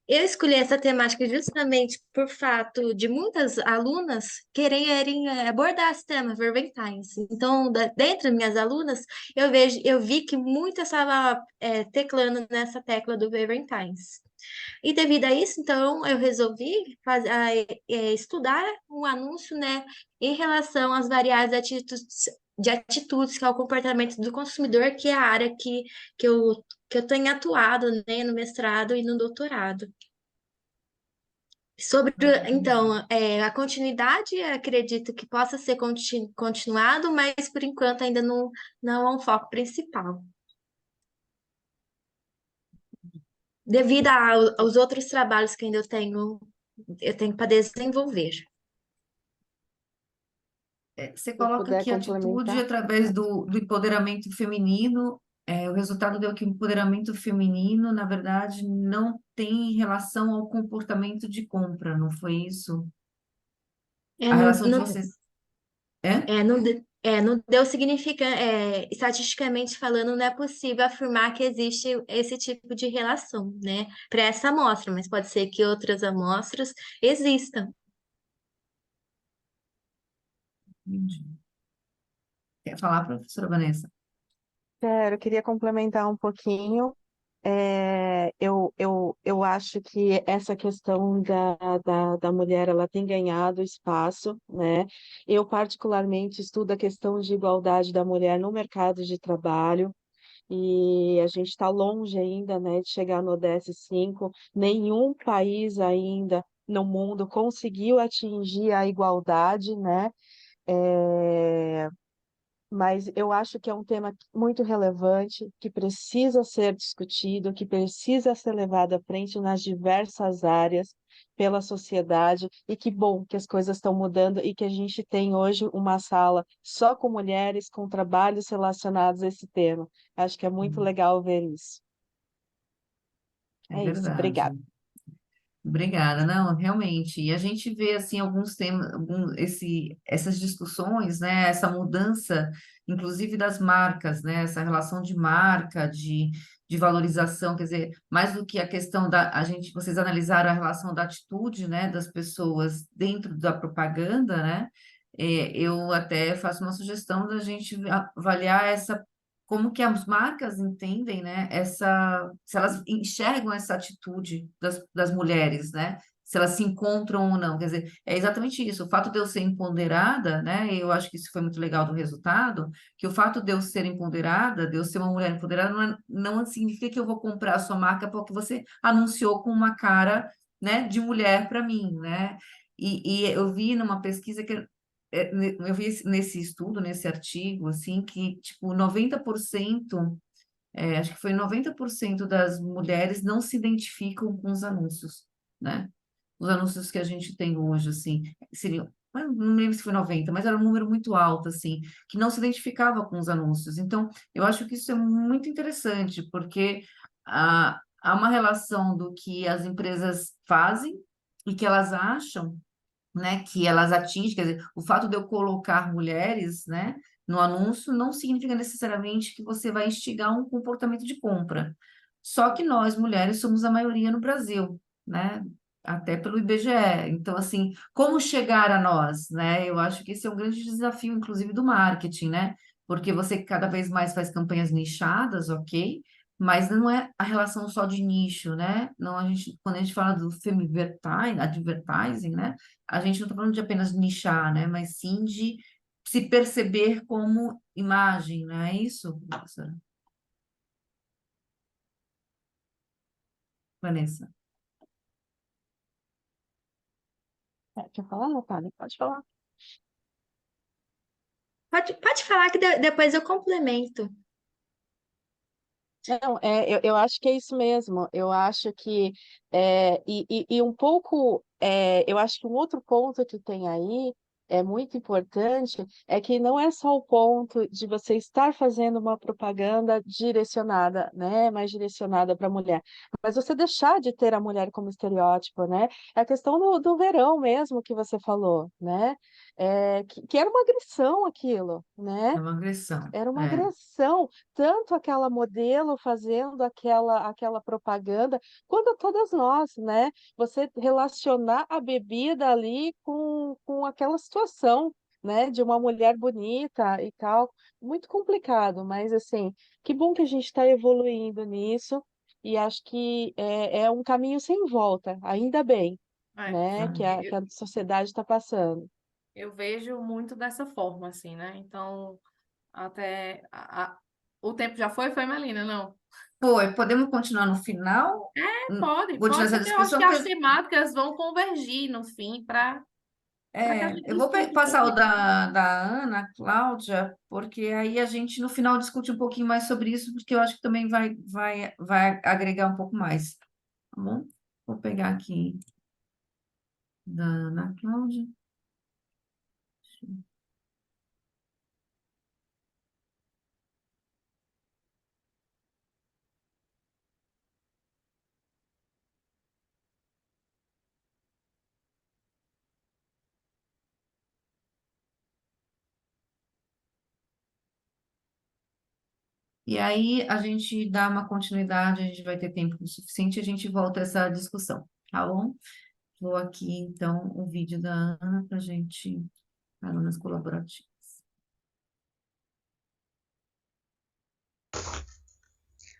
Eu escolhi essa temática justamente por fato de muitas alunas quererem abordar esse tema, Verventines. Então, dentre as minhas alunas, eu vi que muitas estavam teclando nessa tecla do Verventines. E devido a isso, então, eu resolvi estudar um anúncio, né, em relação às variáveis de atitudes, que é o comportamento do consumidor, que é a área que eu, que eu tenho atuado, né, no mestrado e no doutorado. Sobre, então, a continuidade, acredito que possa ser continuado, mas por enquanto ainda não é um foco principal, devido aos outros trabalhos que ainda eu tenho para desenvolver. Você Se eu coloca puder que a atitude complementar. através do empoderamento feminino, o resultado deu que o empoderamento feminino, na verdade, não tem relação ao comportamento de compra, não foi isso? É, A não, relação de não, vocês. É? não deu estatisticamente falando, não é possível afirmar que existe esse tipo de relação, né, para essa amostra, mas pode ser que outras amostras existam. Entendi. Quer falar, professora Vanessa? Eu queria complementar um pouquinho. Eu acho que essa questão da mulher ela tem ganhado espaço, né? Eu, particularmente, estudo a questão de igualdade da mulher no mercado de trabalho, e a gente está longe ainda, né, de chegar no ODS 5. Nenhum país ainda no mundo conseguiu atingir a igualdade, né? É, mas eu acho que é um tema muito relevante, que precisa ser discutido, que precisa ser levado à frente nas diversas áreas pela sociedade, e que bom que as coisas estão mudando e que a gente tem hoje uma sala só com mulheres, com trabalhos relacionados a esse tema. Acho que é muito legal ver isso. É É isso, verdade. obrigada. Obrigada, não, realmente. E a gente vê assim alguns temas, essas discussões, né, essa mudança, inclusive das marcas, né, essa relação de marca, de valorização, quer dizer, mais do que a questão vocês analisaram a relação da atitude, né, das pessoas dentro da propaganda, né? Eu até faço uma sugestão da gente avaliar como que as marcas entendem, né, se elas enxergam essa atitude das mulheres, né, se elas se encontram ou não, quer dizer, é exatamente isso, o fato de eu ser empoderada, né, eu acho que isso foi muito legal do resultado, que o fato de eu ser empoderada, de eu ser uma mulher empoderada, não significa que eu vou comprar a sua marca porque você anunciou com uma cara, né, de mulher para mim, né, e eu vi numa pesquisa que eu vi nesse estudo, nesse artigo, assim, que, tipo, 90%, acho que foi 90% das mulheres não se identificam com os anúncios, né? Os anúncios que a gente tem hoje, assim, seriam, eu não lembro se foi 90, mas era um número muito alto, assim, que não se identificava com os anúncios. Então, eu acho que isso é muito interessante, porque há uma relação do que as empresas fazem e que elas acham, né, que elas atingem, quer dizer, o fato de eu colocar mulheres, né, no anúncio não significa necessariamente que você vai instigar um comportamento de compra. Só que nós, mulheres, somos a maioria no Brasil, né, até pelo IBGE. Então, assim, como chegar a nós, né? Eu acho que esse é um grande desafio, inclusive, do marketing, né? Porque você cada vez mais faz campanhas nichadas, ok? Mas não é a relação só de nicho, né? Não, quando a gente fala do femivertising, advertising, né? A gente não está falando de apenas nichar, né? Mas sim de se perceber como imagem, não é isso, professora Vanessa? Quer falar, Natália? Pode falar. Pode falar que depois eu complemento. Não, eu acho que é isso mesmo. Eu acho que, e um pouco, eu acho que um outro ponto que tem aí é muito importante é que não é só o ponto de você estar fazendo uma propaganda direcionada, né, mais direcionada para a mulher, mas você deixar de ter a mulher como estereótipo, né? É a questão do verão mesmo que você falou, né? Que era uma agressão aquilo, né? É uma agressão. Era uma agressão, tanto aquela modelo fazendo aquela propaganda, quanto todas nós, né? Você relacionar a bebida ali com aquela situação, né? De uma mulher bonita e tal. Muito complicado, mas assim, que bom que a gente está evoluindo nisso, e acho que é um caminho sem volta, ainda bem, É, né? Que a sociedade está passando. eu vejo muito dessa forma, assim, né? Então, até o tempo já foi, Melina? Não. Podemos continuar no final? Pode, Continuar essa porque eu acho que discussão? as temáticas vão convergir no fim para que a gente Eu vou discuta um passar pouco o isso. da Ana, Cláudia, porque aí a gente no final discute um pouquinho mais sobre isso, porque eu acho que também vai agregar um pouco mais, tá bom? Vou pegar aqui da Ana Cláudia. E aí a gente dá uma continuidade, a gente vai ter tempo suficiente, a gente volta a essa discussão, tá bom? Vou aqui, então, o vídeo da Ana para a gente, alunas colaborativas.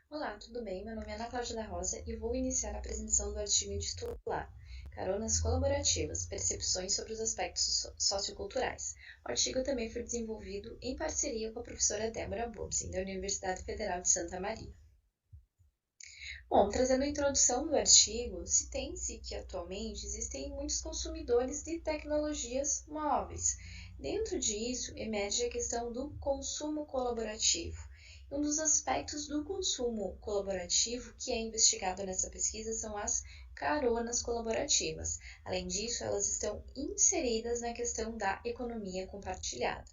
Olá, tudo bem? Meu nome é Ana Cláudia da Rosa e vou iniciar a apresentação do artigo intitulado Caronas Colaborativas, Percepções sobre os Aspectos Socioculturais. O artigo também foi desenvolvido em parceria com a professora Débora Bobsin, da Universidade Federal de Santa Maria. Bom, trazendo a introdução do artigo, se tem-se que atualmente existem muitos consumidores de tecnologias móveis. Dentro disso, emerge a questão do consumo colaborativo. Um dos aspectos do consumo colaborativo que é investigado nessa pesquisa são as caronas colaborativas. Além disso, elas estão inseridas na questão da economia compartilhada.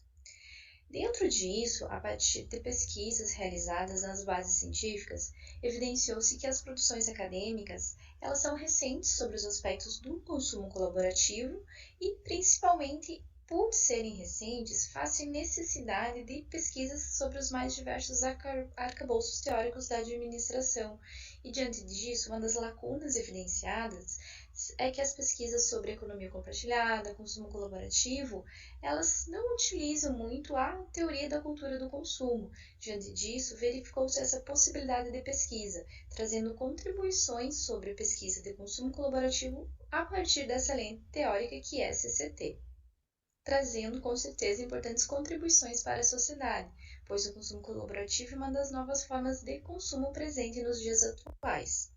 Dentro disso, a partir de pesquisas realizadas nas bases científicas, evidenciou-se que as produções acadêmicas elas são recentes sobre os aspectos do consumo colaborativo e, principalmente, por serem recentes, fazem necessidade de pesquisas sobre os mais diversos arcabouços teóricos da administração. E, diante disso, uma das lacunas evidenciadas é que as pesquisas sobre economia compartilhada, consumo colaborativo, elas não utilizam muito a teoria da cultura do consumo. Diante disso, verificou-se essa possibilidade de pesquisa, trazendo contribuições sobre a pesquisa de consumo colaborativo a partir dessa lente teórica que é CCT, trazendo com certeza importantes contribuições para a sociedade, pois o consumo colaborativo é uma das novas formas de consumo presente nos dias atuais.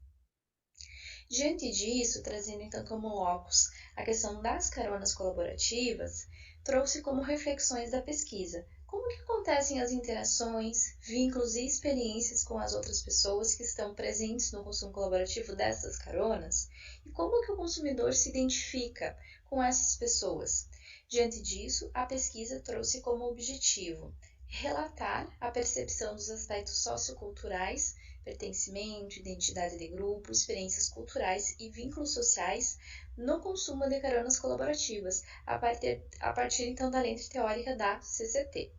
Diante disso, trazendo então como locus a questão das caronas colaborativas, trouxe como reflexões da pesquisa como que acontecem as interações, vínculos e experiências com as outras pessoas que estão presentes no consumo colaborativo dessas caronas e como que o consumidor se identifica com essas pessoas. Diante disso, a pesquisa trouxe como objetivo relatar a percepção dos aspectos socioculturais, pertencimento, identidade de grupo, experiências culturais e vínculos sociais no consumo de caronas colaborativas, a partir então da lente teórica da CCT.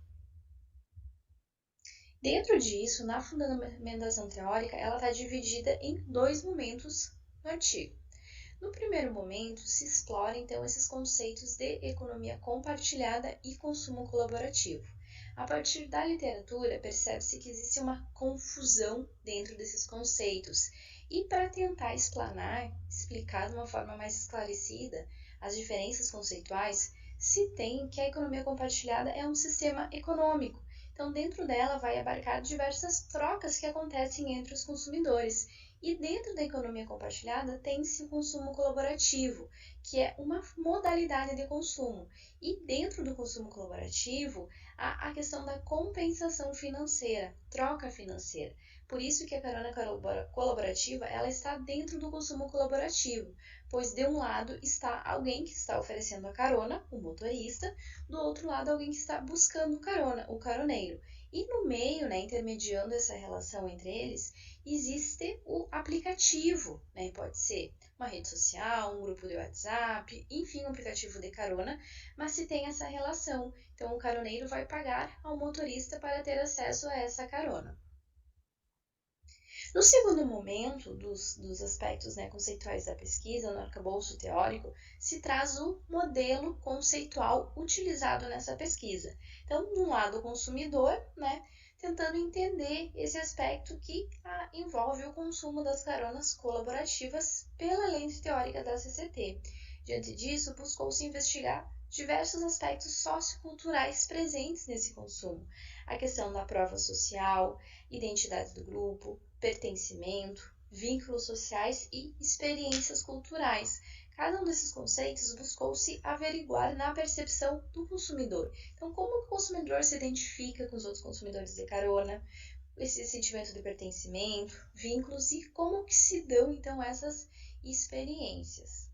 Dentro disso, na fundamentação teórica, ela está dividida em dois momentos no artigo. No primeiro momento, se explora então esses conceitos de economia compartilhada e consumo colaborativo. A partir da literatura, percebe-se que existe uma confusão dentro desses conceitos, e para tentar explicar de uma forma mais esclarecida as diferenças conceituais, se tem que a economia compartilhada é um sistema econômico. Então, dentro dela vai abarcar diversas trocas que acontecem entre os consumidores. E dentro da economia compartilhada tem-se o consumo colaborativo, que é uma modalidade de consumo. E dentro do consumo colaborativo, há a questão da compensação financeira, troca financeira. Por isso que a carona colaborativa ela está dentro do consumo colaborativo, pois de um lado está alguém que está oferecendo a carona, o motorista, do outro lado alguém que está buscando carona, o caroneiro. E no meio, né, intermediando essa relação entre eles, existe o aplicativo, né? Pode ser uma rede social, um grupo de WhatsApp, enfim, um aplicativo de carona, mas se tem essa relação. Então, o caroneiro vai pagar ao motorista para ter acesso a essa carona. No segundo momento dos aspectos, né, conceituais da pesquisa, no arcabouço teórico, se traz o modelo conceitual utilizado nessa pesquisa. Então, de um lado, o consumidor, né, tentando entender esse aspecto que envolve o consumo das caronas colaborativas pela lente teórica da CCT. Diante disso, buscou-se investigar diversos aspectos socioculturais presentes nesse consumo. A questão da prova social, identidade do grupo, pertencimento, vínculos sociais e experiências culturais. Cada um desses conceitos buscou-se averiguar na percepção do consumidor. Então, como o consumidor se identifica com os outros consumidores de carona, esse sentimento de pertencimento, vínculos e como que se dão, então, essas experiências.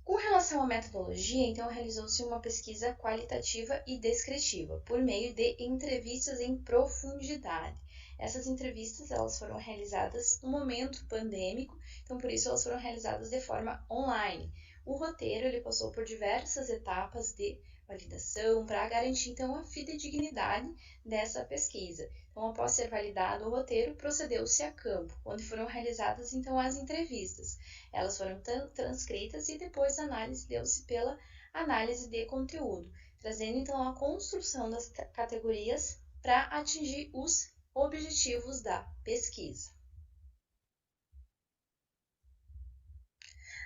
Com relação à metodologia, então, realizou-se uma pesquisa qualitativa e descritiva, por meio de entrevistas em profundidade. Essas entrevistas elas foram realizadas no momento pandêmico, então por isso elas foram realizadas de forma online. O roteiro ele passou por diversas etapas de validação para garantir então a fidedignidade dessa pesquisa. Então, após ser validado o roteiro, procedeu-se a campo, onde foram realizadas então as entrevistas. Elas foram transcritas e depois a análise deu-se pela análise de conteúdo, trazendo então a construção das categorias para atingir os objetivos da pesquisa.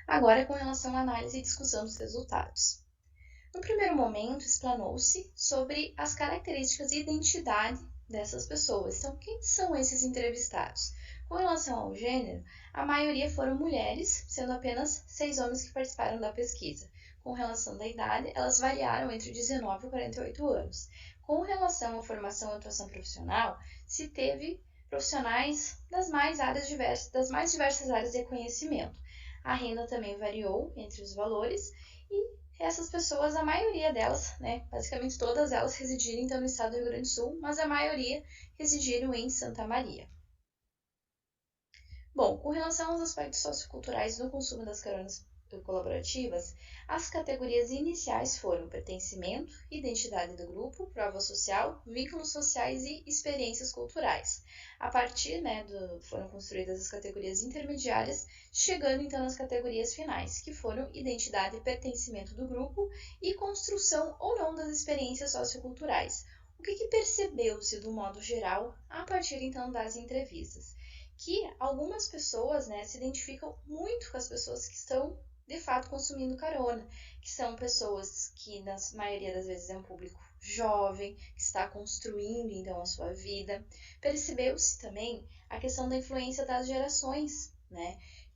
Agora, com relação à análise e discussão dos resultados. No primeiro momento, explanou-se sobre as características e identidade dessas pessoas. Então, quem são esses entrevistados? Com relação ao gênero, a maioria foram mulheres, sendo apenas 6 homens que participaram da pesquisa. Com relação à idade, elas variaram entre 19 e 48 anos. Com relação à formação e atuação profissional, se teve profissionais das mais diversas áreas de conhecimento. A renda também variou entre os valores e essas pessoas, a maioria delas, né, basicamente todas elas residiram então no estado do Rio Grande do Sul, mas a maioria residiram em Santa Maria. Bom, com relação aos aspectos socioculturais do consumo das caronas colaborativas, as categorias iniciais foram pertencimento, identidade do grupo, prova social, vínculos sociais e experiências culturais. A partir, foram construídas as categorias intermediárias, chegando então nas categorias finais, que foram identidade e pertencimento do grupo e construção ou não das experiências socioculturais. O que percebeu-se do modo geral a partir então das entrevistas? Que algumas pessoas, se identificam muito com as pessoas que estão de fato consumindo carona, que são pessoas que na maioria das vezes é um público jovem, que está construindo então a sua vida. Percebeu-se também a questão da influência das gerações,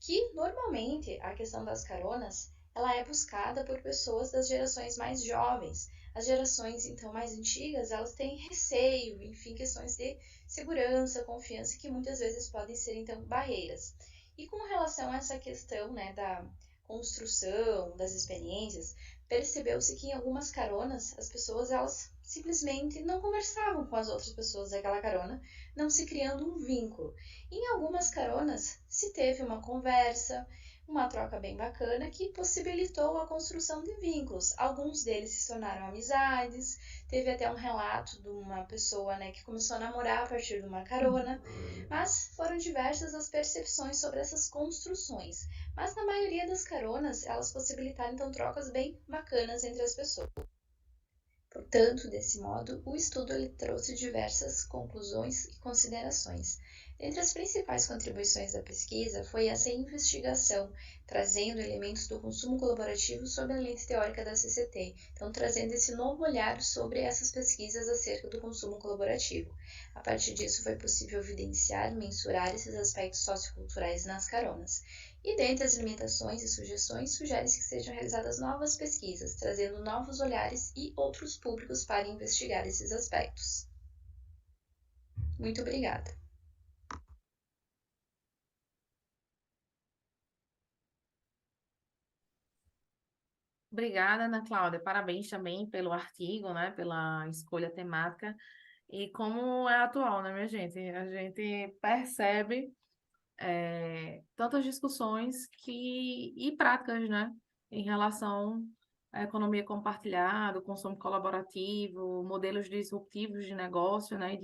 que normalmente a questão das caronas ela é buscada por pessoas das gerações mais jovens. As gerações então mais antigas, elas têm receio, enfim, questões de segurança, confiança, que muitas vezes podem ser então barreiras. E com relação a essa questão da construção das experiências, percebeu-se que em algumas caronas as pessoas elas simplesmente não conversavam com as outras pessoas daquela carona, não se criando um vínculo. Em algumas caronas se teve uma conversa, uma troca bem bacana que possibilitou a construção de vínculos. Alguns deles se tornaram amizades, teve até um relato de uma pessoa que começou a namorar a partir de uma carona, mas foram diversas as percepções sobre essas construções. Mas na maioria das caronas, elas possibilitaram então trocas bem bacanas entre as pessoas. Portanto, desse modo, o estudo ele trouxe diversas conclusões e considerações. Entre as principais contribuições da pesquisa foi essa investigação, trazendo elementos do consumo colaborativo sob a lente teórica da CCT, então trazendo esse novo olhar sobre essas pesquisas acerca do consumo colaborativo. A partir disso foi possível evidenciar e mensurar esses aspectos socioculturais nas caronas. E dentre as limitações e sugestões, sugere-se que sejam realizadas novas pesquisas, trazendo novos olhares e outros públicos para investigar esses aspectos. Muito obrigada. Obrigada, Ana Cláudia. Parabéns também pelo artigo, né? Pela escolha temática. E como é atual, né, minha gente? A gente percebe tantas discussões e práticas, né? Em relação à economia compartilhada, o consumo colaborativo, modelos disruptivos de negócio, né?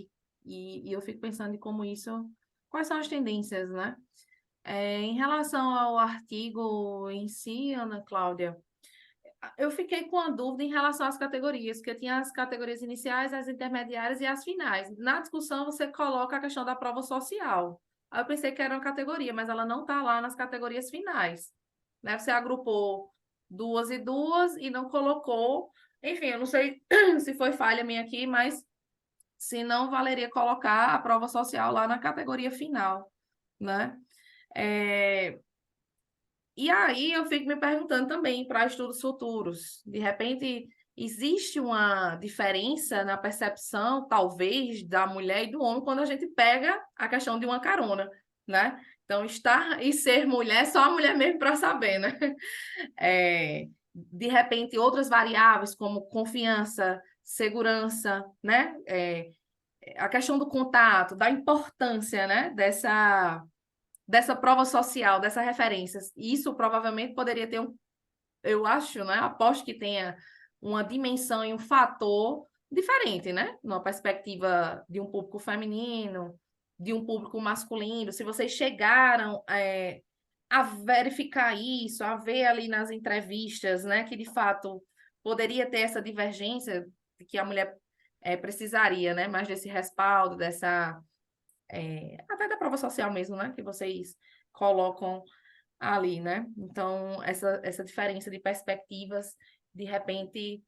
E eu fico pensando em como isso, quais são as tendências, né? Em relação ao artigo em si, Ana Cláudia, eu fiquei com a dúvida em relação às categorias, porque tinha as categorias iniciais, as intermediárias e as finais. Na discussão, você coloca a questão da prova social. Aí eu pensei que era uma categoria, mas ela não está lá nas categorias finais. Né? Você agrupou duas e duas e não colocou. Enfim, eu não sei se foi falha minha aqui, mas se não, valeria colocar a prova social lá na categoria final, né? É, e aí eu fico me perguntando também para estudos futuros. De repente, existe uma diferença na percepção, talvez, da mulher e do homem quando a gente pega a questão de uma carona, né? Então, estar e ser mulher, só a mulher mesmo para saber, né? De repente, outras variáveis como confiança, segurança, né? A questão do contato, da importância, né? Dessa prova social, dessas referências. Isso provavelmente poderia ter eu acho, né? Aposto que tenha uma dimensão e um fator diferente, né? Numa perspectiva de um público feminino, de um público masculino. Se vocês chegaram a verificar isso, a ver ali nas entrevistas, né? Que de fato poderia ter essa divergência de que a mulher precisaria, né? Mais desse respaldo, até da prova social mesmo, né? Que vocês colocam ali, né? Então, essa diferença de perspectivas, de repente,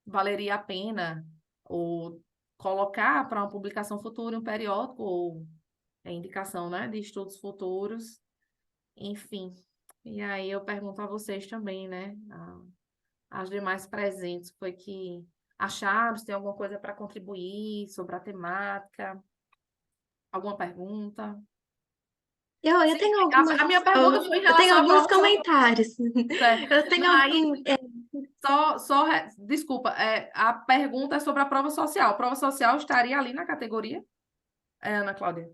valeria a pena ou colocar para uma publicação futura, um periódico, ou indicação, né? De estudos futuros, enfim. E aí eu pergunto a vocês também, né? As demais presentes, foi que acharam, se tem alguma coisa para contribuir sobre a temática, alguma pergunta? Eu Sim, tenho a minha pergunta foi em eu tenho relação à alguns prova social. comentários. Eu tenho Não, aí, algum, desculpa, a pergunta é sobre a prova social. A prova social estaria ali na categoria, Ana Cláudia?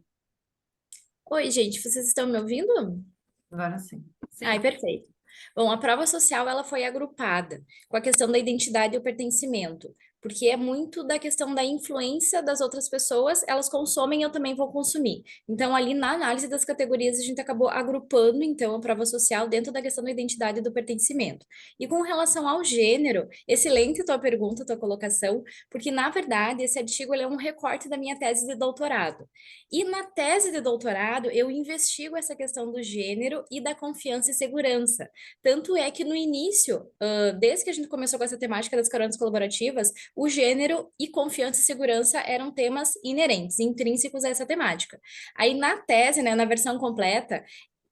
Oi, gente, vocês estão me ouvindo? Agora sim. Ai, Sim. perfeito. Bom, a prova social ela foi agrupada com a questão da identidade e o pertencimento, porque é muito da questão da influência das outras pessoas, elas consomem, eu também vou consumir. Então, ali na análise das categorias, a gente acabou agrupando, então, a prova social dentro da questão da identidade e do pertencimento. E com relação ao gênero, excelente tua pergunta, tua colocação, porque, na verdade, esse artigo ele é um recorte da minha tese de doutorado. E na tese de doutorado, eu investigo essa questão do gênero e da confiança e segurança. Tanto é que no início, desde que a gente começou com essa temática das caronas colaborativas, o gênero e confiança e segurança eram temas inerentes, intrínsecos a essa temática. Aí na tese, né, na versão completa,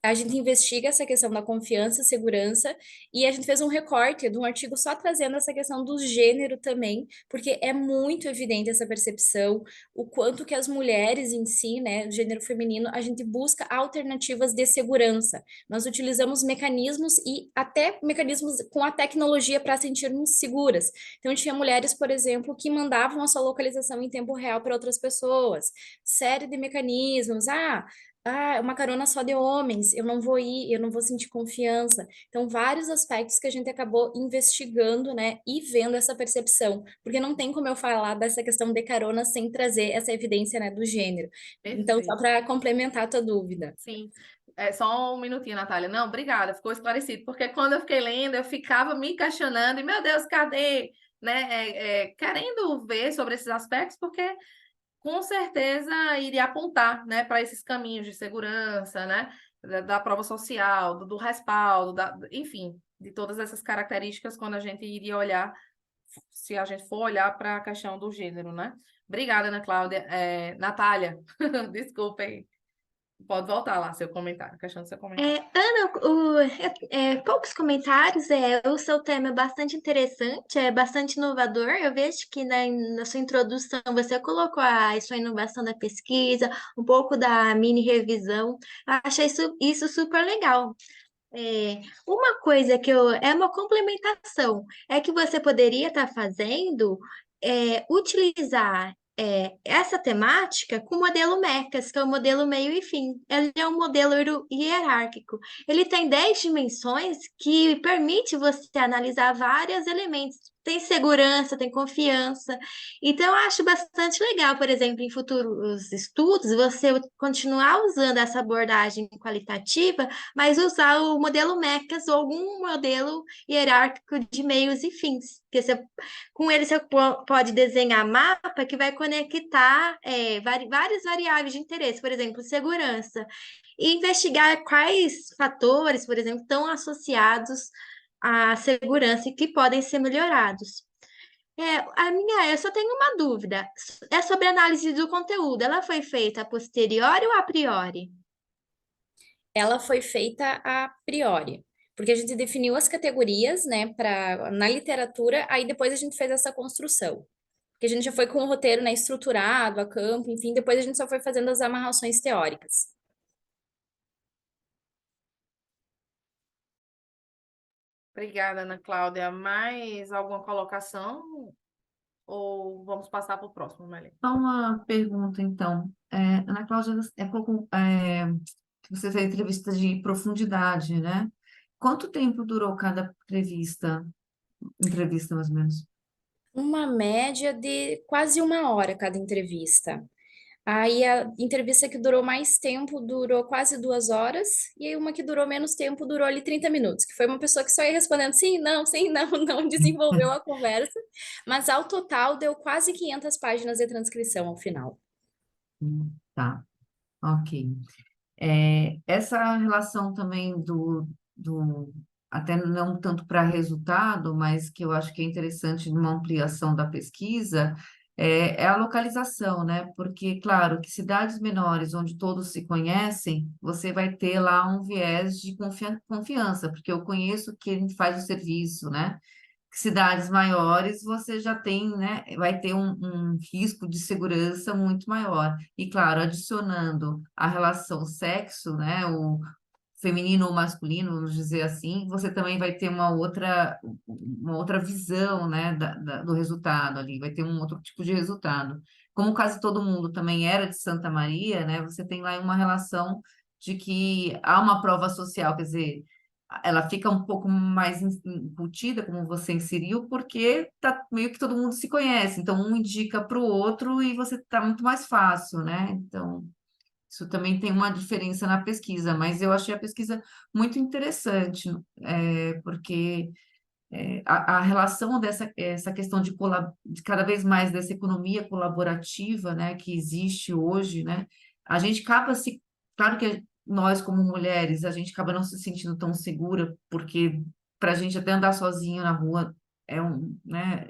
a gente investiga essa questão da confiança, segurança, e a gente fez um recorte de um artigo só trazendo essa questão do gênero também, porque é muito evidente essa percepção, o quanto que as mulheres em si, né, gênero feminino, a gente busca alternativas de segurança. Nós utilizamos mecanismos e até mecanismos com a tecnologia para sentirmos seguras. Então, tinha mulheres, por exemplo, que mandavam a sua localização em tempo real para outras pessoas. Série de mecanismos. Uma carona só de homens, eu não vou ir, eu não vou sentir confiança. Então, vários aspectos que a gente acabou investigando, né, e vendo essa percepção, porque não tem como eu falar dessa questão de carona sem trazer essa evidência, né, do gênero. Então, só Perfeito. para complementar a tua dúvida. Sim. Só um minutinho, Natália. Não, obrigada, ficou esclarecido. Porque quando eu fiquei lendo, eu ficava me questionando, e meu Deus, cadê? Né? Querendo ver sobre esses aspectos, porque com certeza iria apontar, né, para esses caminhos de segurança, né, da prova social, do respaldo, enfim, de todas essas características quando a gente iria olhar, se a gente for olhar para a questão do gênero, né? Obrigada, Ana Cláudia. Natália, desculpem. Pode voltar lá, seu comentário, questão do seu comentário. Ana, poucos comentários, o seu tema é bastante interessante, é bastante inovador. Eu vejo que na sua introdução você colocou a sua inovação da pesquisa, um pouco da mini revisão. Eu achei isso super legal. Uma coisa é uma complementação, é que você poderia estar fazendo, utilizar essa temática com o modelo MECAS, que é o modelo meio e fim. Ele é um modelo hierárquico. Ele tem 10 dimensões que permite você analisar vários elementos. Tem segurança, tem confiança. Então, eu acho bastante legal, por exemplo, em futuros estudos, você continuar usando essa abordagem qualitativa, mas usar o modelo MECAS ou algum modelo hierárquico de meios e fins. Com ele você pode desenhar mapa que vai conectar várias variáveis de interesse, por exemplo, segurança, e investigar quais fatores, por exemplo, estão associados à segurança e que podem ser melhorados. Eu só tenho uma dúvida. É sobre a análise do conteúdo. Ela foi feita a posteriori ou a priori? Ela foi feita a priori, porque a gente definiu as categorias, né, na literatura, aí depois a gente fez essa construção. Porque a gente já foi com o roteiro, né, estruturado, a campo, enfim, depois a gente só foi fazendo as amarrações teóricas. Obrigada, Ana Cláudia. Mais alguma colocação? Ou vamos passar para o próximo, Melanie? Só uma pergunta, então. Ana Cláudia, que você fez entrevista de profundidade, né? Quanto tempo durou cada entrevista, mais ou menos? Uma média de quase 1 hora cada entrevista. Aí a entrevista que durou mais tempo durou quase 2 horas, e aí uma que durou menos tempo durou ali 30 minutos, que foi uma pessoa que só ia respondendo sim, não, não desenvolveu a conversa, mas ao total deu quase 500 páginas de transcrição ao final. Tá, ok. Essa relação também até não tanto para resultado, mas que eu acho que é interessante numa ampliação da pesquisa, é a localização, né? Porque, claro, que cidades menores, onde todos se conhecem, você vai ter lá um viés de confiança, porque eu conheço quem faz o serviço, né? Cidades maiores, você já tem, né, vai ter um risco de segurança muito maior. E, claro, adicionando a relação sexo, né, o feminino ou masculino, vamos dizer assim, você também vai ter uma outra visão, né, do resultado ali, vai ter um outro tipo de resultado. Como quase todo mundo também era de Santa Maria, né, você tem lá uma relação de que há uma prova social, quer dizer, ela fica um pouco mais incutida, como você inseriu, porque tá meio que todo mundo se conhece, então um indica para o outro e você tá muito mais fácil, né? Então, isso também tem uma diferença na pesquisa, mas eu achei a pesquisa muito interessante, porque a relação essa questão de cada vez mais dessa economia colaborativa, né, que existe hoje, né, a gente acaba claro que nós como mulheres, a gente acaba não se sentindo tão segura, porque para a gente até andar sozinho na rua né,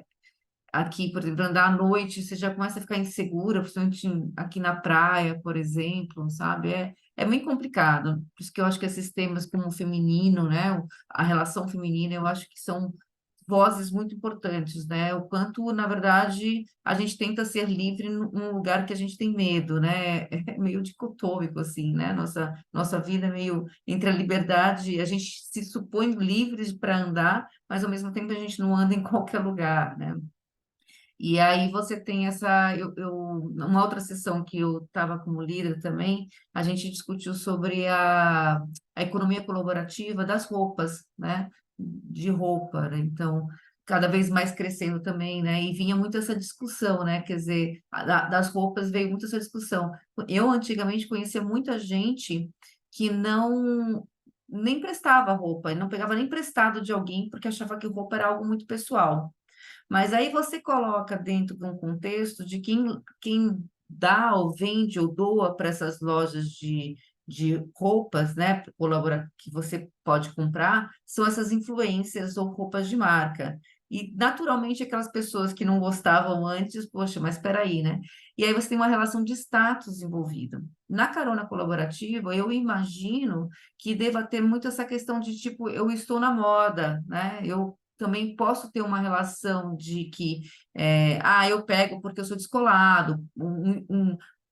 aqui, por exemplo, andar à noite, você já começa a ficar insegura, principalmente aqui na praia, por exemplo, sabe? É muito complicado. Por isso que eu acho que esses temas como o feminino, né? A relação feminina, eu acho que são vozes muito importantes, né? O quanto, na verdade, a gente tenta ser livre num lugar que a gente tem medo, né? É meio dicotômico, assim, né? Nossa vida é meio entre a liberdade, a gente se supõe livres para andar, mas ao mesmo tempo a gente não anda em qualquer lugar, né? E aí você tem uma outra sessão que eu estava como líder também, a gente discutiu sobre a economia colaborativa das roupas, né? De roupa, né? Então, cada vez mais crescendo também, né? E vinha muito essa discussão, né? Quer dizer, das roupas veio muito essa discussão. Eu antigamente conhecia muita gente que não nem prestava roupa, não pegava nem emprestado de alguém porque achava que roupa era algo muito pessoal. Mas aí você coloca dentro de um contexto de quem dá ou vende ou doa para essas lojas de roupas, né, que você pode comprar, são essas influências ou roupas de marca. E naturalmente aquelas pessoas que não gostavam antes, poxa, mas espera aí, né? E aí você tem uma relação de status envolvida. Na carona colaborativa, eu imagino que deva ter muito essa questão de tipo, eu estou na moda, né? Eu também posso ter uma relação de que, eu pego porque eu sou descolado,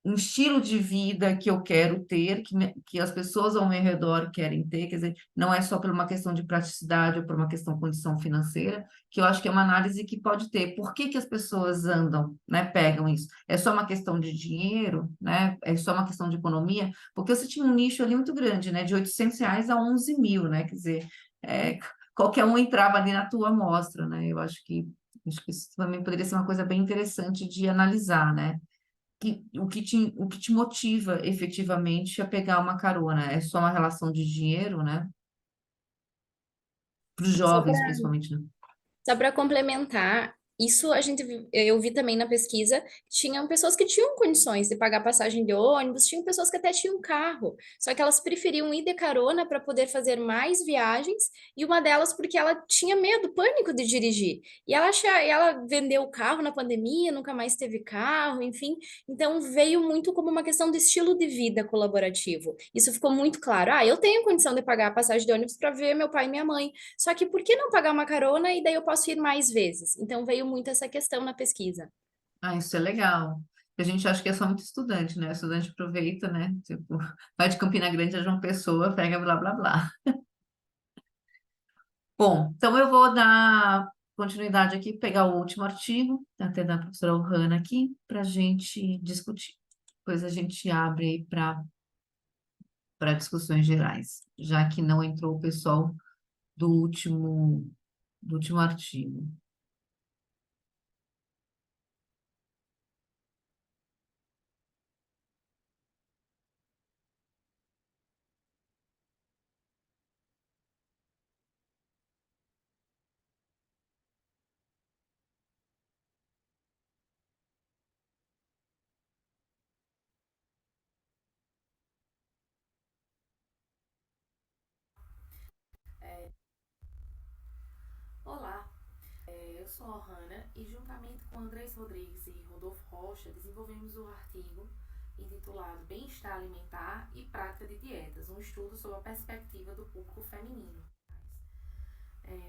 um estilo de vida que eu quero ter, que as pessoas ao meu redor querem ter, quer dizer, não é só por uma questão de praticidade ou por uma questão de condição financeira, que eu acho que é uma análise que pode ter. Por que que as pessoas andam, né, pegam isso? É só uma questão de dinheiro, né? É só uma questão de economia? Porque você tinha um nicho ali muito grande, né? De R$ 800 a 11 mil, né? Quer dizer, é, qualquer um entrava ali na tua amostra, né? Eu acho que isso também poderia ser uma coisa bem interessante de analisar, né? O que te motiva efetivamente a pegar uma carona? É só uma relação de dinheiro, né? Para os Só jovens, principalmente, né? Só para complementar, isso eu vi também na pesquisa, tinham pessoas que tinham condições de pagar passagem de ônibus, tinham pessoas que até tinham carro, só que elas preferiam ir de carona para poder fazer mais viagens, e uma delas porque ela tinha medo, pânico de dirigir. E ela vendeu o carro na pandemia, nunca mais teve carro, enfim. Então veio muito como uma questão de estilo de vida colaborativo. Isso ficou muito claro. Ah, eu tenho condição de pagar a passagem de ônibus para ver meu pai e minha mãe. Só que por que não pagar uma carona e daí eu posso ir mais vezes? Então veio muito essa questão na pesquisa. Ah, isso é legal. A gente acha que é só muito estudante, né? O estudante aproveita, né? Tipo, vai de Campina Grande a João Pessoa, pega blá blá blá. Bom, então eu vou dar continuidade aqui, pegar o último artigo, até da professora Ohana aqui, para a gente discutir. Depois a gente abre aí para discussões gerais, já que não entrou o pessoal do último artigo. Olá, eu sou a Ohana e juntamente com Andrés Rodrigues e Rodolfo Rocha desenvolvemos o artigo intitulado Bem-estar alimentar e prática de dietas, um estudo sobre a perspectiva do público feminino.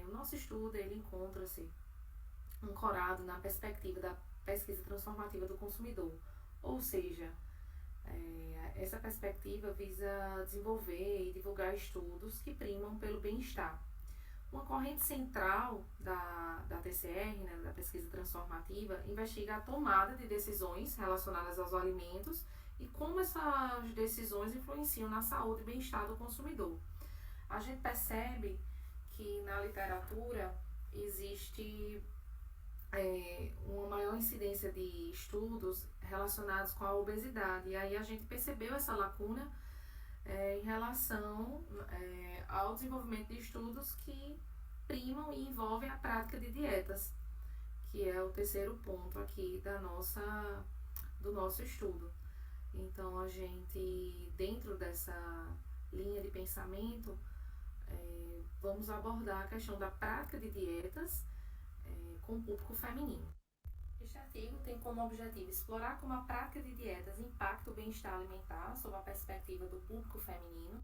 O nosso estudo ele encontra-se ancorado na perspectiva da pesquisa transformativa do consumidor, ou seja, essa perspectiva visa desenvolver e divulgar estudos que primam pelo bem-estar. Uma corrente central da TCR, né, da pesquisa transformativa, investiga a tomada de decisões relacionadas aos alimentos e como essas decisões influenciam na saúde e bem-estar do consumidor. A gente percebe que na literatura existe uma maior incidência de estudos relacionados com a obesidade. E aí a gente percebeu essa lacuna em relação ao desenvolvimento de estudos que primam e envolvem a prática de dietas, que é o terceiro ponto aqui do nosso estudo. Então, a gente, dentro dessa linha de pensamento, vamos abordar a questão da prática de dietas com o público feminino. Este artigo tem como objetivo explorar como a prática de dietas impacta o bem-estar alimentar sob a perspectiva do público feminino.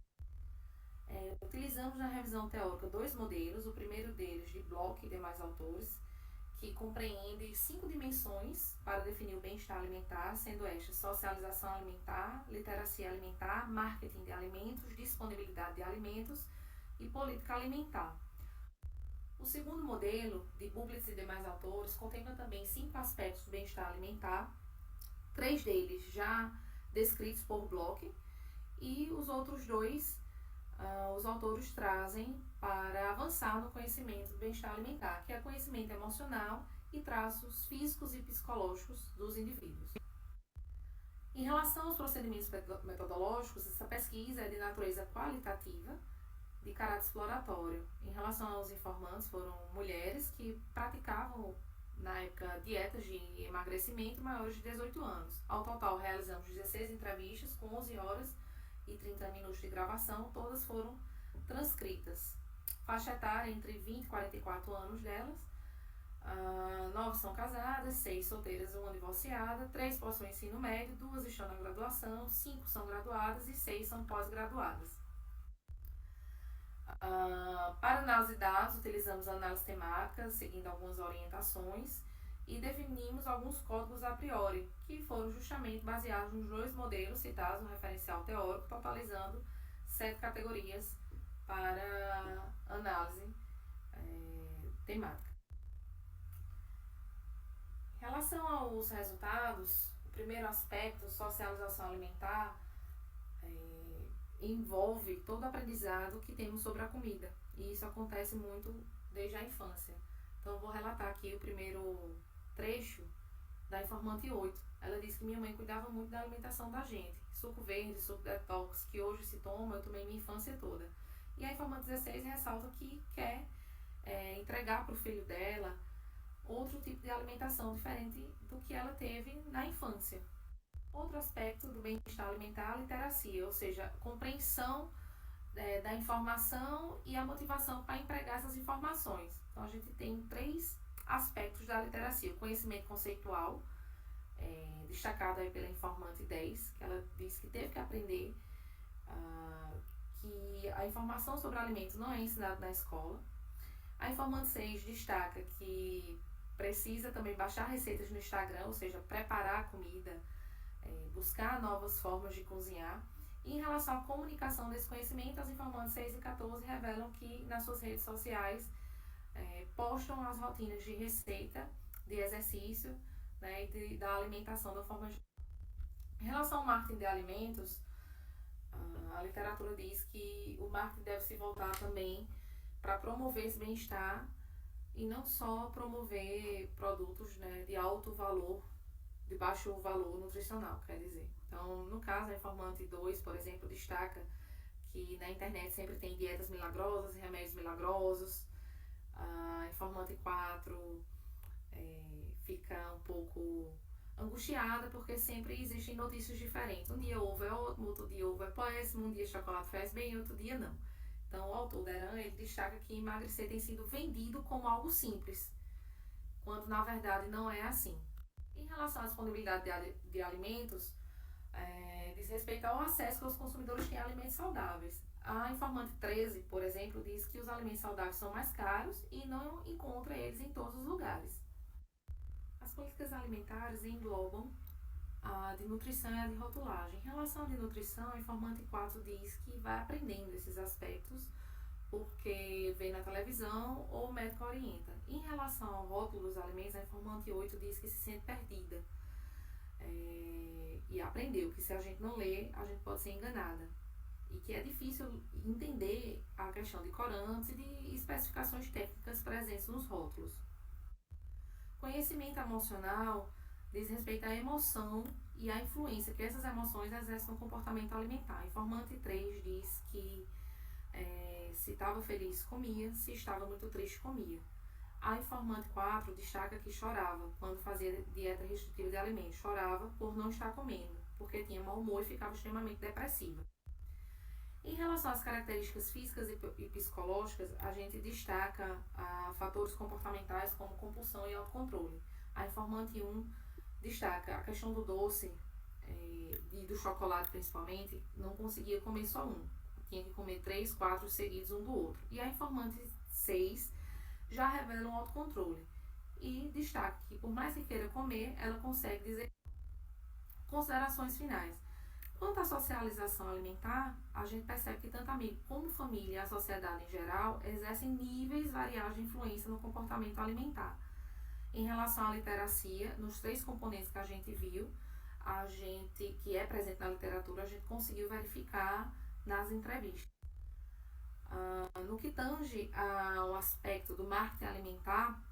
Utilizamos na revisão teórica dois modelos, o primeiro deles de Bloch e demais autores, que compreende 5 dimensões para definir o bem-estar alimentar, sendo estas socialização alimentar, literacia alimentar, marketing de alimentos, disponibilidade de alimentos e política alimentar. O segundo modelo, de Bublitz e demais autores, contempla também 5 aspectos do bem-estar alimentar, 3 deles já descritos por Bloch, e os outros 2 os autores trazem para avançar no conhecimento do bem-estar alimentar, que é conhecimento emocional e traços físicos e psicológicos dos indivíduos. Em relação aos procedimentos metodológicos, essa pesquisa é de natureza qualitativa, de caráter exploratório. Em relação aos informantes, foram mulheres que praticavam, na época, dietas de emagrecimento maiores de 18 anos. Ao total, realizamos 16 entrevistas com 11 horas e 30 minutos de gravação, todas foram transcritas. Faixa etária entre 20 e 44 anos delas. 9 são casadas, 6 solteiras, 1 divorciada, 3 possuem ensino médio, 2 estão na graduação, 5 são graduadas e 6 são pós-graduadas. Para análise de dados, utilizamos a análise temática, seguindo algumas orientações, e definimos alguns códigos a priori, que foram justamente baseados nos 2 modelos citados no referencial teórico, totalizando 7 categorias para análise temática. Em relação aos resultados, o primeiro aspecto, socialização alimentar, envolve todo o aprendizado que temos sobre a comida, e isso acontece muito desde a infância. Então eu vou relatar aqui o primeiro trecho da informante 8. Ela diz que minha mãe cuidava muito da alimentação da gente. Suco verde, suco detox, que hoje se toma, eu tomei minha infância toda. E a informante 16 ressalta que quer entregar para o filho dela outro tipo de alimentação diferente do que ela teve na infância. Outro aspecto do bem-estar alimentar é a literacia, ou seja, a compreensão da informação e a motivação para empregar essas informações. Então, a gente tem 3 aspectos da literacia: o conhecimento conceitual, destacado aí pela informante 10, que ela disse que teve que aprender que a informação sobre alimentos não é ensinada na escola. A informante 6 destaca que precisa também baixar receitas no Instagram, ou seja, preparar a comida, buscar novas formas de cozinhar. E em relação à comunicação desse conhecimento, as informantes 6 e 14 revelam que nas suas redes sociais postam as rotinas de receita, de exercício, né, e da alimentação da forma geral. Em relação ao marketing de alimentos, a literatura diz que o marketing deve se voltar também para promover esse bem-estar e não só promover produtos, né, de alto valor, de baixo valor nutricional, quer dizer. Então, no caso, a informante 2, por exemplo, destaca que na internet sempre tem dietas milagrosas e remédios milagrosos. A informante 4 fica um pouco angustiada porque sempre existem notícias diferentes. Um dia ovo é ótimo, outro dia ovo é péssimo, um dia chocolate faz bem, outro dia não. Então, o autor Deran, ele destaca que emagrecer tem sido vendido como algo simples, quando na verdade não é assim. Em relação à disponibilidade de alimentos, diz respeito ao acesso que os consumidores têm a alimentos saudáveis. A informante 13, por exemplo, diz que os alimentos saudáveis são mais caros e não encontra eles em todos os lugares. As políticas alimentares englobam a de nutrição e a de rotulagem. Em relação à de nutrição, a informante 4 diz que vai aprendendo esses aspectos porque vê na televisão ou o médico orienta. Em relação ao rótulo dos alimentos, a informante 8 diz que se sente perdida e aprendeu que se a gente não lê, a gente pode ser enganada e que é difícil entender a questão de corantes e de especificações técnicas presentes nos rótulos. Conhecimento emocional diz respeito à emoção e à influência que essas emoções exercem no comportamento alimentar. A informante 3 diz que se estava feliz, comia, se estava muito triste, comia. A informante 4 destaca que chorava quando fazia dieta restritiva de alimentos. Chorava por não estar comendo, porque tinha mau humor e ficava extremamente depressiva. Em relação às características físicas e psicológicas, a gente destaca fatores comportamentais como compulsão e autocontrole. A informante 1 destaca a questão do doce e do chocolate principalmente, não conseguia comer só um. Tinha que comer 3, 4 seguidos um do outro. E a informante 6 já revela um autocontrole e destaca que, por mais que queira comer, ela consegue dizer. Considerações finais. Quanto à socialização alimentar, a gente percebe que tanto amigo como família e a sociedade em geral exercem níveis variados de influência no comportamento alimentar. Em relação à literacia, nos 3 componentes que a gente viu, que é presente na literatura, a gente conseguiu verificar nas entrevistas. No que tange ao aspecto do marketing alimentar,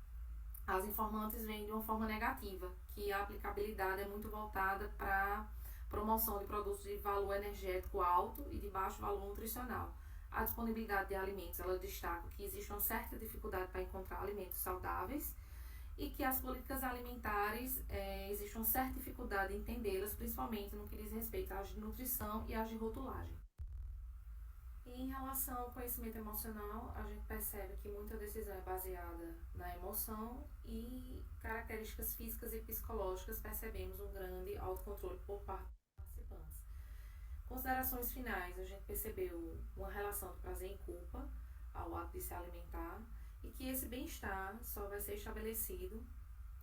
as informantes vêm de uma forma negativa, que a aplicabilidade é muito voltada para promoção de produtos de valor energético alto e de baixo valor nutricional. A disponibilidade de alimentos, ela destaca que existe uma certa dificuldade para encontrar alimentos saudáveis e que as políticas alimentares, existe uma certa dificuldade em entendê-las, principalmente no que diz respeito às de nutrição e às de rotulagem. E em relação ao conhecimento emocional, a gente percebe que muita decisão é baseada na emoção e características físicas e psicológicas percebemos um grande autocontrole por parte dos participantes. Considerações finais, a gente percebeu uma relação de prazer e culpa ao ato de se alimentar e que esse bem-estar só vai ser estabelecido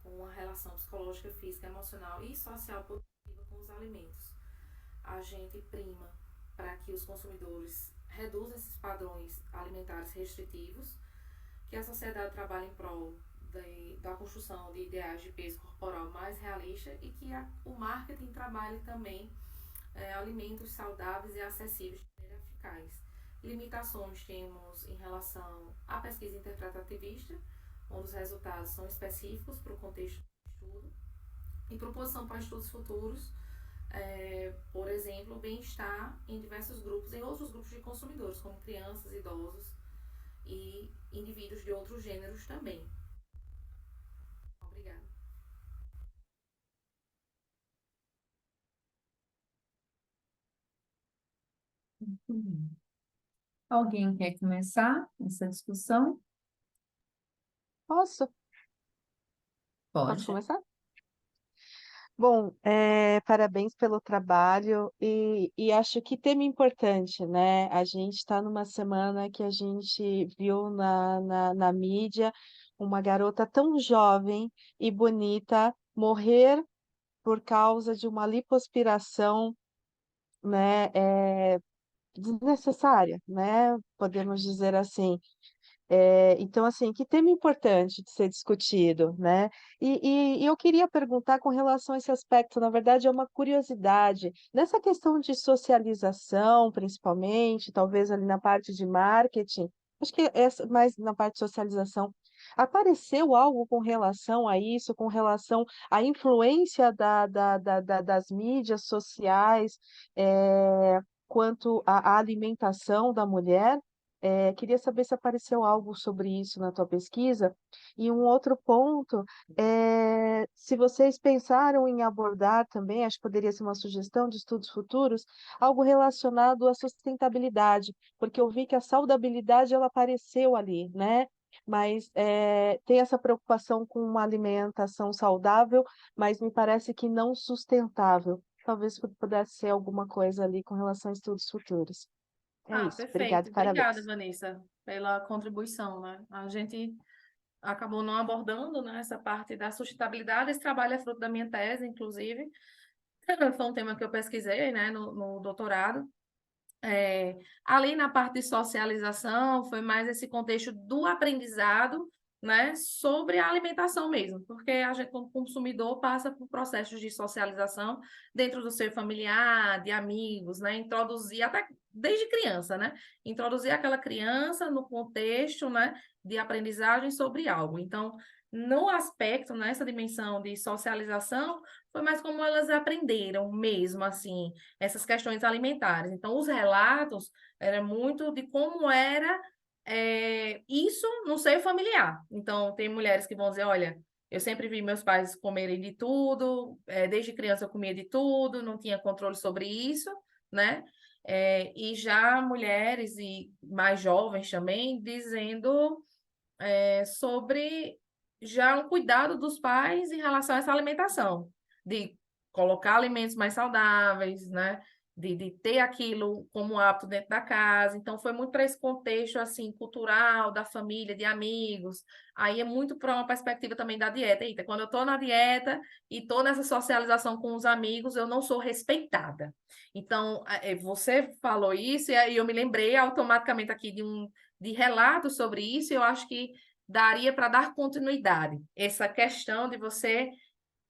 com uma relação psicológica, física, emocional e social positiva com os alimentos. A gente prima para que os consumidores reduzam esses padrões alimentares restritivos, que a sociedade trabalhe em prol da construção de ideais de peso corporal mais realista e que o marketing trabalhe também alimentos saudáveis e acessíveis de maneira eficaz. Limitações temos em relação à pesquisa interpretativista, onde os resultados são específicos para o contexto do estudo, e proposição para estudos futuros, por exemplo, bem-estar em diversos grupos, em outros grupos de consumidores, como crianças, idosos e indivíduos de outros gêneros também. Obrigada. Alguém quer começar essa discussão? Posso? Posso Pode. começar? Bom, parabéns pelo trabalho e acho que tema importante, né? A gente está numa semana que a gente viu na mídia uma garota tão jovem e bonita morrer por causa de uma lipoaspiração, né, desnecessária, né? Podemos dizer assim. Então, assim, que tema importante de ser discutido, né? E eu queria perguntar com relação a esse aspecto, na verdade, é uma curiosidade, nessa questão de socialização, principalmente, talvez ali na parte de marketing, acho que mais na parte de socialização, apareceu algo com relação a isso, com relação à influência das mídias sociais, quanto à alimentação da mulher? Queria saber se apareceu algo sobre isso na tua pesquisa. E um outro ponto é se vocês pensaram em abordar também, acho que poderia ser uma sugestão de estudos futuros, algo relacionado à sustentabilidade, porque eu vi que a saudabilidade ela apareceu ali, né? Mas tem essa preocupação com uma alimentação saudável, mas me parece que não sustentável. Talvez pudesse ser alguma coisa ali com relação a estudos futuros. É Ah, isso. Obrigada perfeito. e Obrigada, parabéns. Vanessa, pela contribuição, né? A gente acabou não abordando, né, essa parte da sustentabilidade. Esse trabalho é fruto da minha tese, inclusive. Foi um tema que eu pesquisei, né, no doutorado. Ali na parte de socialização, foi mais esse contexto do aprendizado, né, sobre a alimentação mesmo, porque a gente, como consumidor, passa por processos de socialização dentro do seu familiar, de amigos, né, introduzir, até desde criança, né, introduzir aquela criança no contexto, né, de aprendizagem sobre algo. Então, no aspecto, nessa dimensão de socialização, foi mais como elas aprenderam mesmo, assim, essas questões alimentares. Então, os relatos eram muito de como era isso no seio familiar. Então, tem mulheres que vão dizer, olha, eu sempre vi meus pais comerem de tudo, desde criança eu comia de tudo, não tinha controle sobre isso, né? E já mulheres e mais jovens também dizendo sobre já um cuidado dos pais em relação a essa alimentação, de colocar alimentos mais saudáveis, né? De ter aquilo como hábito dentro da casa. Então, foi muito para esse contexto, assim, cultural, da família, de amigos. Aí é muito para uma perspectiva também da dieta. Eita, quando eu estou na dieta e estou nessa socialização com os amigos, eu não sou respeitada. Então, você falou isso e aí eu me lembrei automaticamente aqui de relatos sobre isso, e eu acho que daria para dar continuidade. Essa questão de você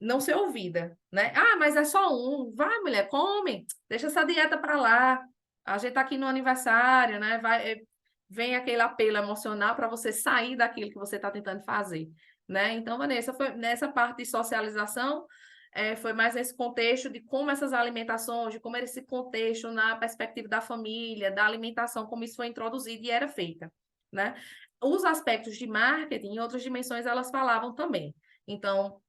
não ser ouvida, né? Ah, mas é só um. Vai, mulher, come. Deixa essa dieta para lá. A gente tá aqui no aniversário, né? Vem aquele apelo emocional para você sair daquilo que você está tentando fazer, né? Então, Vanessa, foi nessa parte de socialização, foi mais nesse contexto de como essas alimentações, de como era esse contexto na perspectiva da família, da alimentação, como isso foi introduzido e era feita, né? Os aspectos de marketing, em outras dimensões, elas falavam também. Então,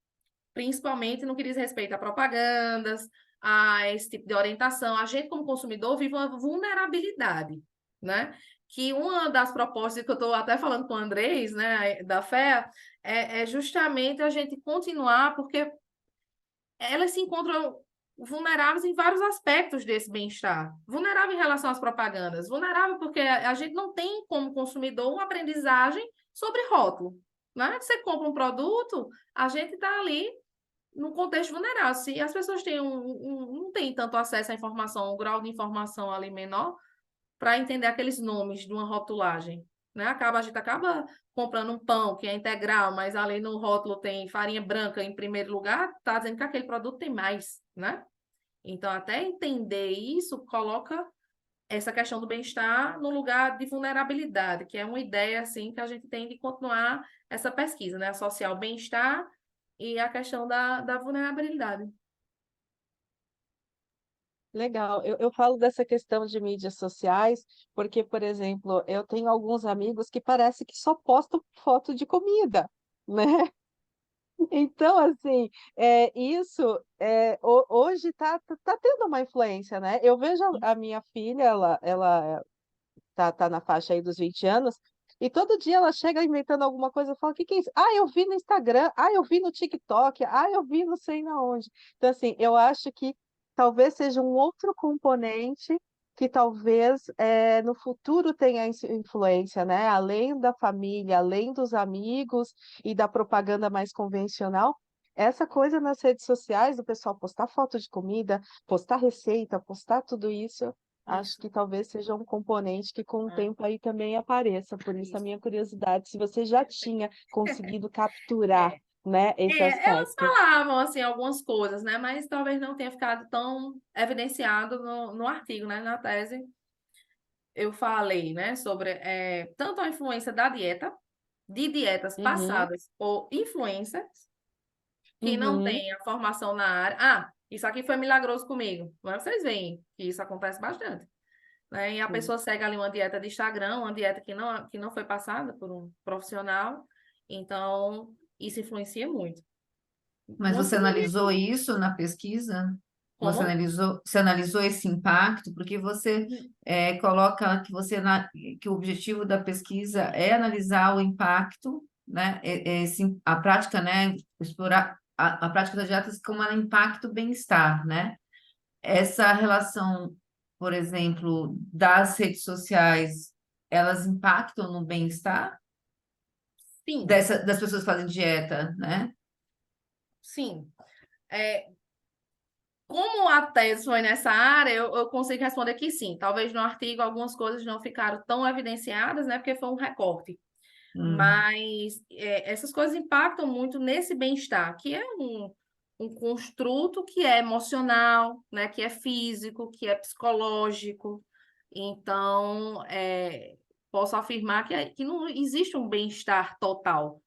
principalmente no que diz respeito a propagandas, a esse tipo de orientação. A gente, como consumidor, vive uma vulnerabilidade. né? Que uma das propostas que eu estou até falando com o Andrés, né, da FEA, é justamente a gente continuar, porque elas se encontram vulneráveis em vários aspectos desse bem-estar. Vulnerável em relação às propagandas, vulnerável porque a gente não tem como consumidor uma aprendizagem sobre rótulo, né? Você compra um produto, a gente está ali num contexto vulnerável. Se as pessoas têm não têm tanto acesso à informação, um grau de informação ali menor, para entender aqueles nomes de uma rotulagem, né? A gente acaba comprando um pão que é integral, mas ali no rótulo tem farinha branca em primeiro lugar, tá dizendo que aquele produto tem mais, né? Então, até entender isso, coloca essa questão do bem-estar no lugar de vulnerabilidade, que é uma ideia, assim, que a gente tem de continuar essa pesquisa, né? Associar o bem-estar e a questão da vulnerabilidade. Legal. Eu falo dessa questão de mídias sociais, porque, por exemplo, eu tenho alguns amigos que parece que só postam foto de comida, né? Então, assim, hoje tá tendo uma influência, né? Eu vejo a minha filha, ela tá na faixa aí dos 20 anos, e todo dia ela chega inventando alguma coisa e fala, o que que é isso? Ah, eu vi no Instagram, ah, eu vi no TikTok, ah, eu vi não sei na onde. Então, assim, eu acho que talvez seja um outro componente que talvez no futuro tenha influência, né? Além da família, além dos amigos e da propaganda mais convencional, essa coisa nas redes sociais, do pessoal postar foto de comida, postar receita, postar tudo isso, acho Isso, que talvez seja um componente que com o é, tempo aí também apareça. Por isso a isso. minha curiosidade, se você já tinha conseguido capturar, né, esse Elas aspecto. falavam assim algumas coisas, né? Mas talvez não tenha ficado tão evidenciado no artigo, né? Na tese eu falei, né? Sobre tanto a influência da dieta, de dietas Uhum, passadas por influencers que não uhum, têm a formação na área. Ah, isso aqui foi milagroso comigo. Mas vocês veem que isso acontece bastante, né? E a sim. pessoa segue ali uma dieta de Instagram, uma dieta que não foi passada por um profissional. Então, isso influencia muito. Mas Uma você segunda, analisou isso na pesquisa? como? Você analisou esse impacto? Porque você coloca que que o objetivo da pesquisa é analisar o impacto, né? A prática, né? Explorar a prática das dietas como ela impacta o bem-estar, né? Essa relação, por exemplo, das redes sociais, elas impactam no bem-estar Sim, das pessoas que fazem dieta, né? sim. É, como a tese foi nessa área, eu consigo responder que sim. Talvez no artigo algumas coisas não ficaram tão evidenciadas, né? Porque foi um recorte. Hum, Mas essas coisas impactam muito nesse bem-estar, que é um construto que é emocional, né? Que é físico, que é psicológico. Então, posso afirmar que não existe um bem-estar total.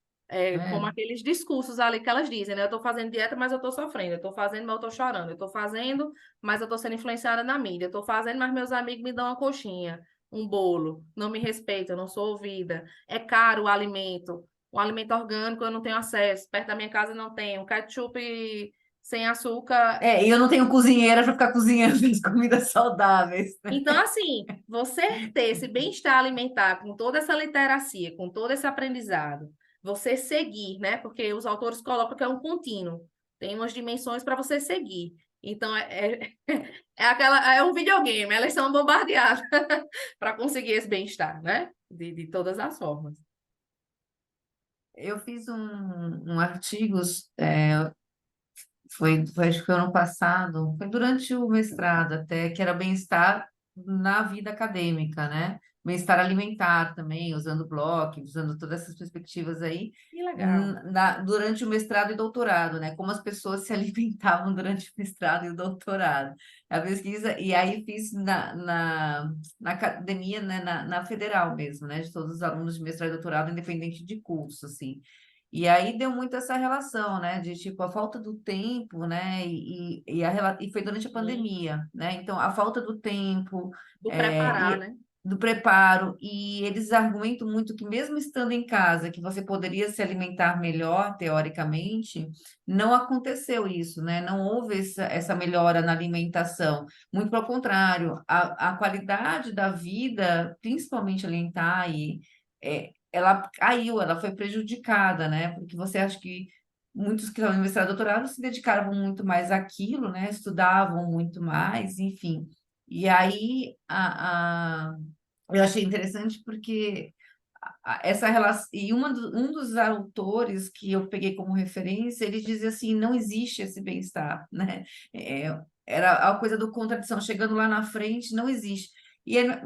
Como é. aqueles discursos ali que elas dizem, né? Eu estou fazendo dieta, mas eu estou sofrendo. Eu estou fazendo, mas eu estou chorando. Eu estou fazendo, mas eu estou sendo influenciada na mídia. Eu estou fazendo, mas meus amigos me dão uma coxinha, um bolo. Não me respeitam, eu não sou ouvida. É caro o alimento. O alimento orgânico eu não tenho acesso. Perto da minha casa não tem. O ketchup sem açúcar. E eu não tenho cozinheira para ficar cozinhando as comidas saudáveis. Então, assim, você ter esse bem-estar alimentar com toda essa literacia, com todo esse aprendizado, você seguir, né? Porque os autores colocam que é um contínuo, tem umas dimensões para você seguir. Então, é um videogame, elas são bombardeadas para conseguir esse bem-estar, né? De todas as formas. Eu fiz um artigo, acho que foi ano passado, foi durante o mestrado até, que era bem-estar na vida acadêmica, né? Bem-estar alimentar também, usando bloco, usando todas essas perspectivas aí, Que legal. durante o mestrado e doutorado, né? Como as pessoas se alimentavam durante o mestrado e o doutorado. A pesquisa, e aí fiz na academia, né? Na federal mesmo, né? De todos os alunos de mestrado e doutorado, independente de curso, assim. E aí deu muito essa relação, né, de tipo a falta do tempo, né, e foi durante a Sim. pandemia, né, então a falta do tempo, Do é, preparar, e né? do preparo, e eles argumentam muito que mesmo estando em casa, que você poderia se alimentar melhor, teoricamente, não aconteceu isso, né? Não houve essa melhora na alimentação. Muito pelo contrário, a qualidade da vida, principalmente alimentar, ela caiu, ela foi prejudicada, né? Porque você acha que muitos que estão no mestrado e doutorado se dedicavam muito mais àquilo, né? Estudavam muito mais, enfim. E aí, eu achei interessante porque essa relação, e um dos autores que eu peguei como referência, ele dizia assim, não existe esse bem-estar, né? Era a coisa do contradição, chegando lá na frente, não existe.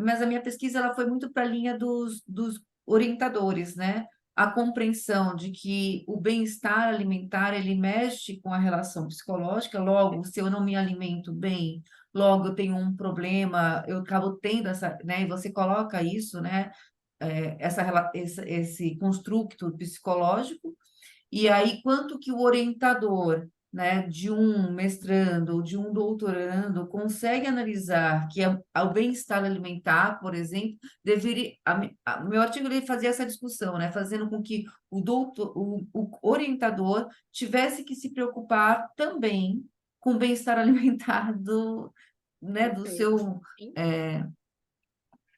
Mas a minha pesquisa ela foi muito para a linha dos orientadores, né? A compreensão de que o bem-estar alimentar, ele mexe com a relação psicológica, logo, se eu não me alimento bem, logo eu tenho um problema, eu acabo tendo essa, né? E você coloca isso, né? Esse construto psicológico, e aí quanto que o orientador, né, de um mestrando ou de um doutorando consegue analisar que o bem-estar alimentar, por exemplo, deveria, o meu artigo ele fazia essa discussão, né, fazendo com que o orientador tivesse que se preocupar também com o bem-estar alimentar né, do Perfeito. seu Sim.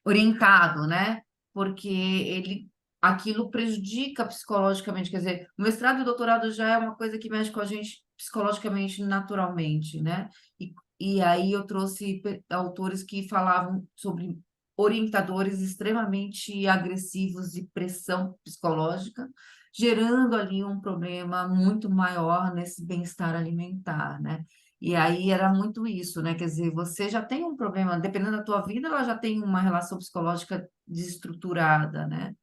orientado, né? Porque aquilo prejudica psicologicamente, quer dizer, o mestrado e o doutorado já é uma coisa que mexe com a gente psicologicamente naturalmente, né? E aí eu trouxe autores que falavam sobre orientadores extremamente agressivos e pressão psicológica, gerando ali um problema muito maior nesse bem-estar alimentar, né? E aí era muito isso, né? Quer dizer, você já tem um problema, dependendo da tua vida, ela já tem uma relação psicológica desestruturada, né?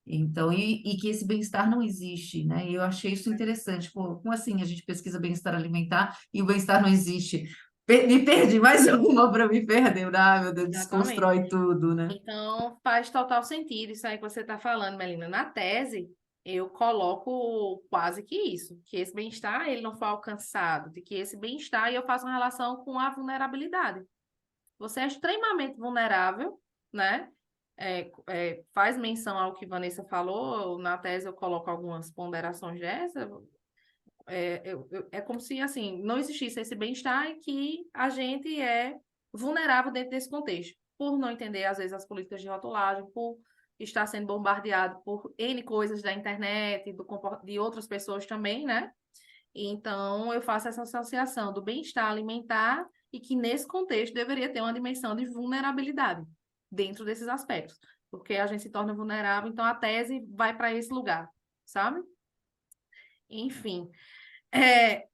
Então, e que esse bem-estar não existe, né? E eu achei isso interessante. Pô, como assim a gente pesquisa bem-estar alimentar e o bem-estar não existe? Me perdi mais uma para me perder. Ah, meu Deus, Exatamente. desconstrói tudo, né? Então, faz total sentido isso aí que você está falando, Melina. Na tese, eu coloco quase que isso, que esse bem-estar ele não foi alcançado, de que esse bem-estar e eu faço uma relação com a vulnerabilidade. Você é extremamente vulnerável, né? Faz menção ao que Vanessa falou, na tese eu coloco algumas ponderações dessa. É como se, assim, não existisse esse bem-estar e que a gente é vulnerável dentro desse contexto, por não entender, às vezes, as políticas de rotulagem, por estar sendo bombardeado por N coisas da internet, de outras pessoas também, né? Então, eu faço essa associação do bem-estar alimentar e que, nesse contexto, deveria ter uma dimensão de vulnerabilidade dentro desses aspectos, porque a gente se torna vulnerável, então a tese vai para esse lugar, sabe? Enfim.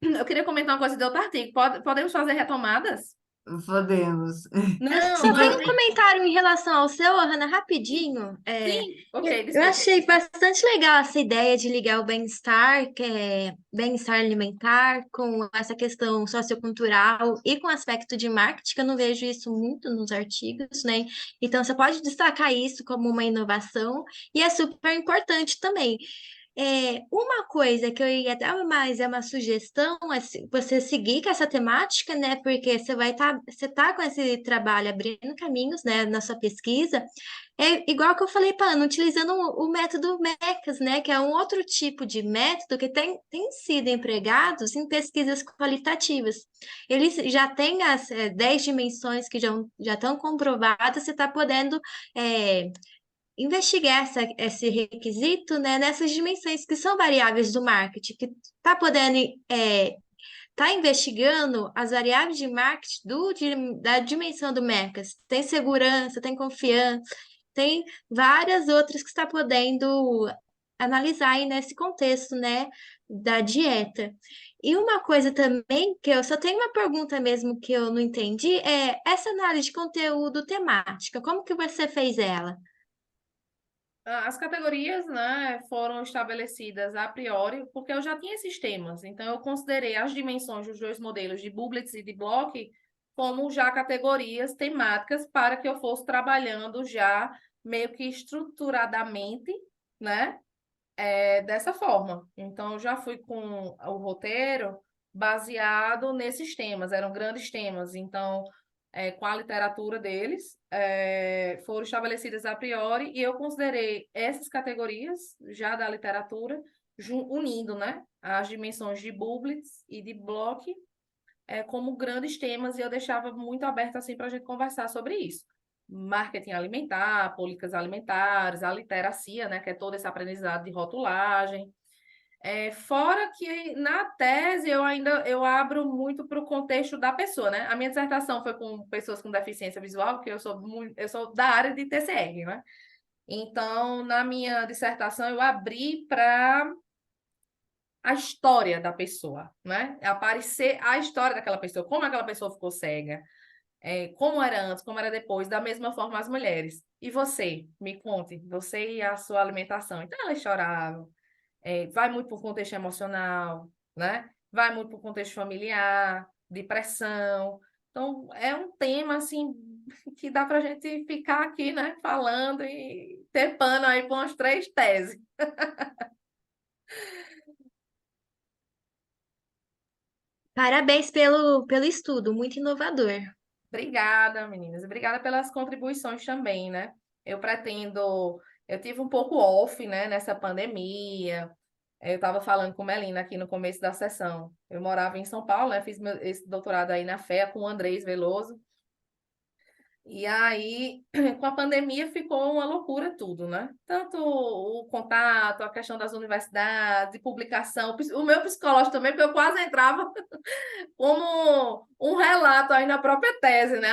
Eu queria comentar uma coisa do outro artigo. Podemos fazer retomadas? Podemos. Não, Só tem um antes. comentário em relação ao seu, Ana, rapidinho. Sim, ok, Eu desculpa. achei bastante legal essa ideia de ligar o bem-estar, que é bem-estar alimentar, com essa questão sociocultural e com o aspecto de marketing, que eu não vejo isso muito nos artigos, né? Então, você pode destacar isso como uma inovação, e é super importante também. Uma coisa que eu ia dar mais é uma sugestão, é você seguir com essa temática, né? Porque você tá com esse trabalho abrindo caminhos, né, na sua pesquisa. É igual que eu falei para Ana, utilizando o método MECAS, né? Que é um outro tipo de método que tem sido empregados em pesquisas qualitativas. Eles já têm as 10 dimensões que já estão comprovadas, você está podendo é, investigar esse requisito, né, nessas dimensões que são variáveis do marketing, que está podendo tá investigando as variáveis de marketing da dimensão do MECAS. Tem segurança, tem confiança, tem várias outras que está podendo analisar aí nesse contexto, né, da dieta. E uma coisa também que eu só tenho uma pergunta mesmo que eu não entendi é essa análise de conteúdo temática, como que você fez ela? As categorias, né, foram estabelecidas a priori, porque eu já tinha esses temas. Então, eu considerei as dimensões dos dois modelos de Bublitz e de Bloch como já categorias temáticas para que eu fosse trabalhando já meio que estruturadamente, né, dessa forma. Então, eu já fui com o roteiro baseado nesses temas, eram grandes temas. Então, com a literatura deles, foram estabelecidas a priori, e eu considerei essas categorias já da literatura, unindo, né, as dimensões de Bublitz e de Bloch como grandes temas, e eu deixava muito aberto assim para a gente conversar sobre isso. Marketing alimentar, políticas alimentares, a literacia, né, que é todo esse aprendizado de rotulagem. Fora que na tese eu abro muito para o contexto da pessoa, né? A minha dissertação foi com pessoas com deficiência visual, porque eu sou da área de TCR, né? Então, na minha dissertação, eu abri para a história da pessoa, né? Aparecer a história daquela pessoa, como aquela pessoa ficou cega, como era antes, como era depois, da mesma forma as mulheres. E você, me conte, você e a sua alimentação. Então, elas choravam, vai muito para o contexto emocional, né? Vai muito para o contexto familiar, depressão. Então, é um tema, assim, que dá para a gente ficar aqui, né, falando e ter pano aí para umas 3 teses. Parabéns pelo estudo, muito inovador. Obrigada, meninas. Obrigada pelas contribuições também, né? Eu pretendo... Eu tive um pouco off, né, nessa pandemia. Eu estava falando com Melina aqui no começo da sessão. Eu morava em São Paulo, né? Fiz esse doutorado aí na FEA com o Andrés Veloso. E aí, com a pandemia, ficou uma loucura tudo, né? Tanto o contato, a questão das universidades, de publicação, o meu psicológico também, porque eu quase entrava como um relato aí na própria tese, né?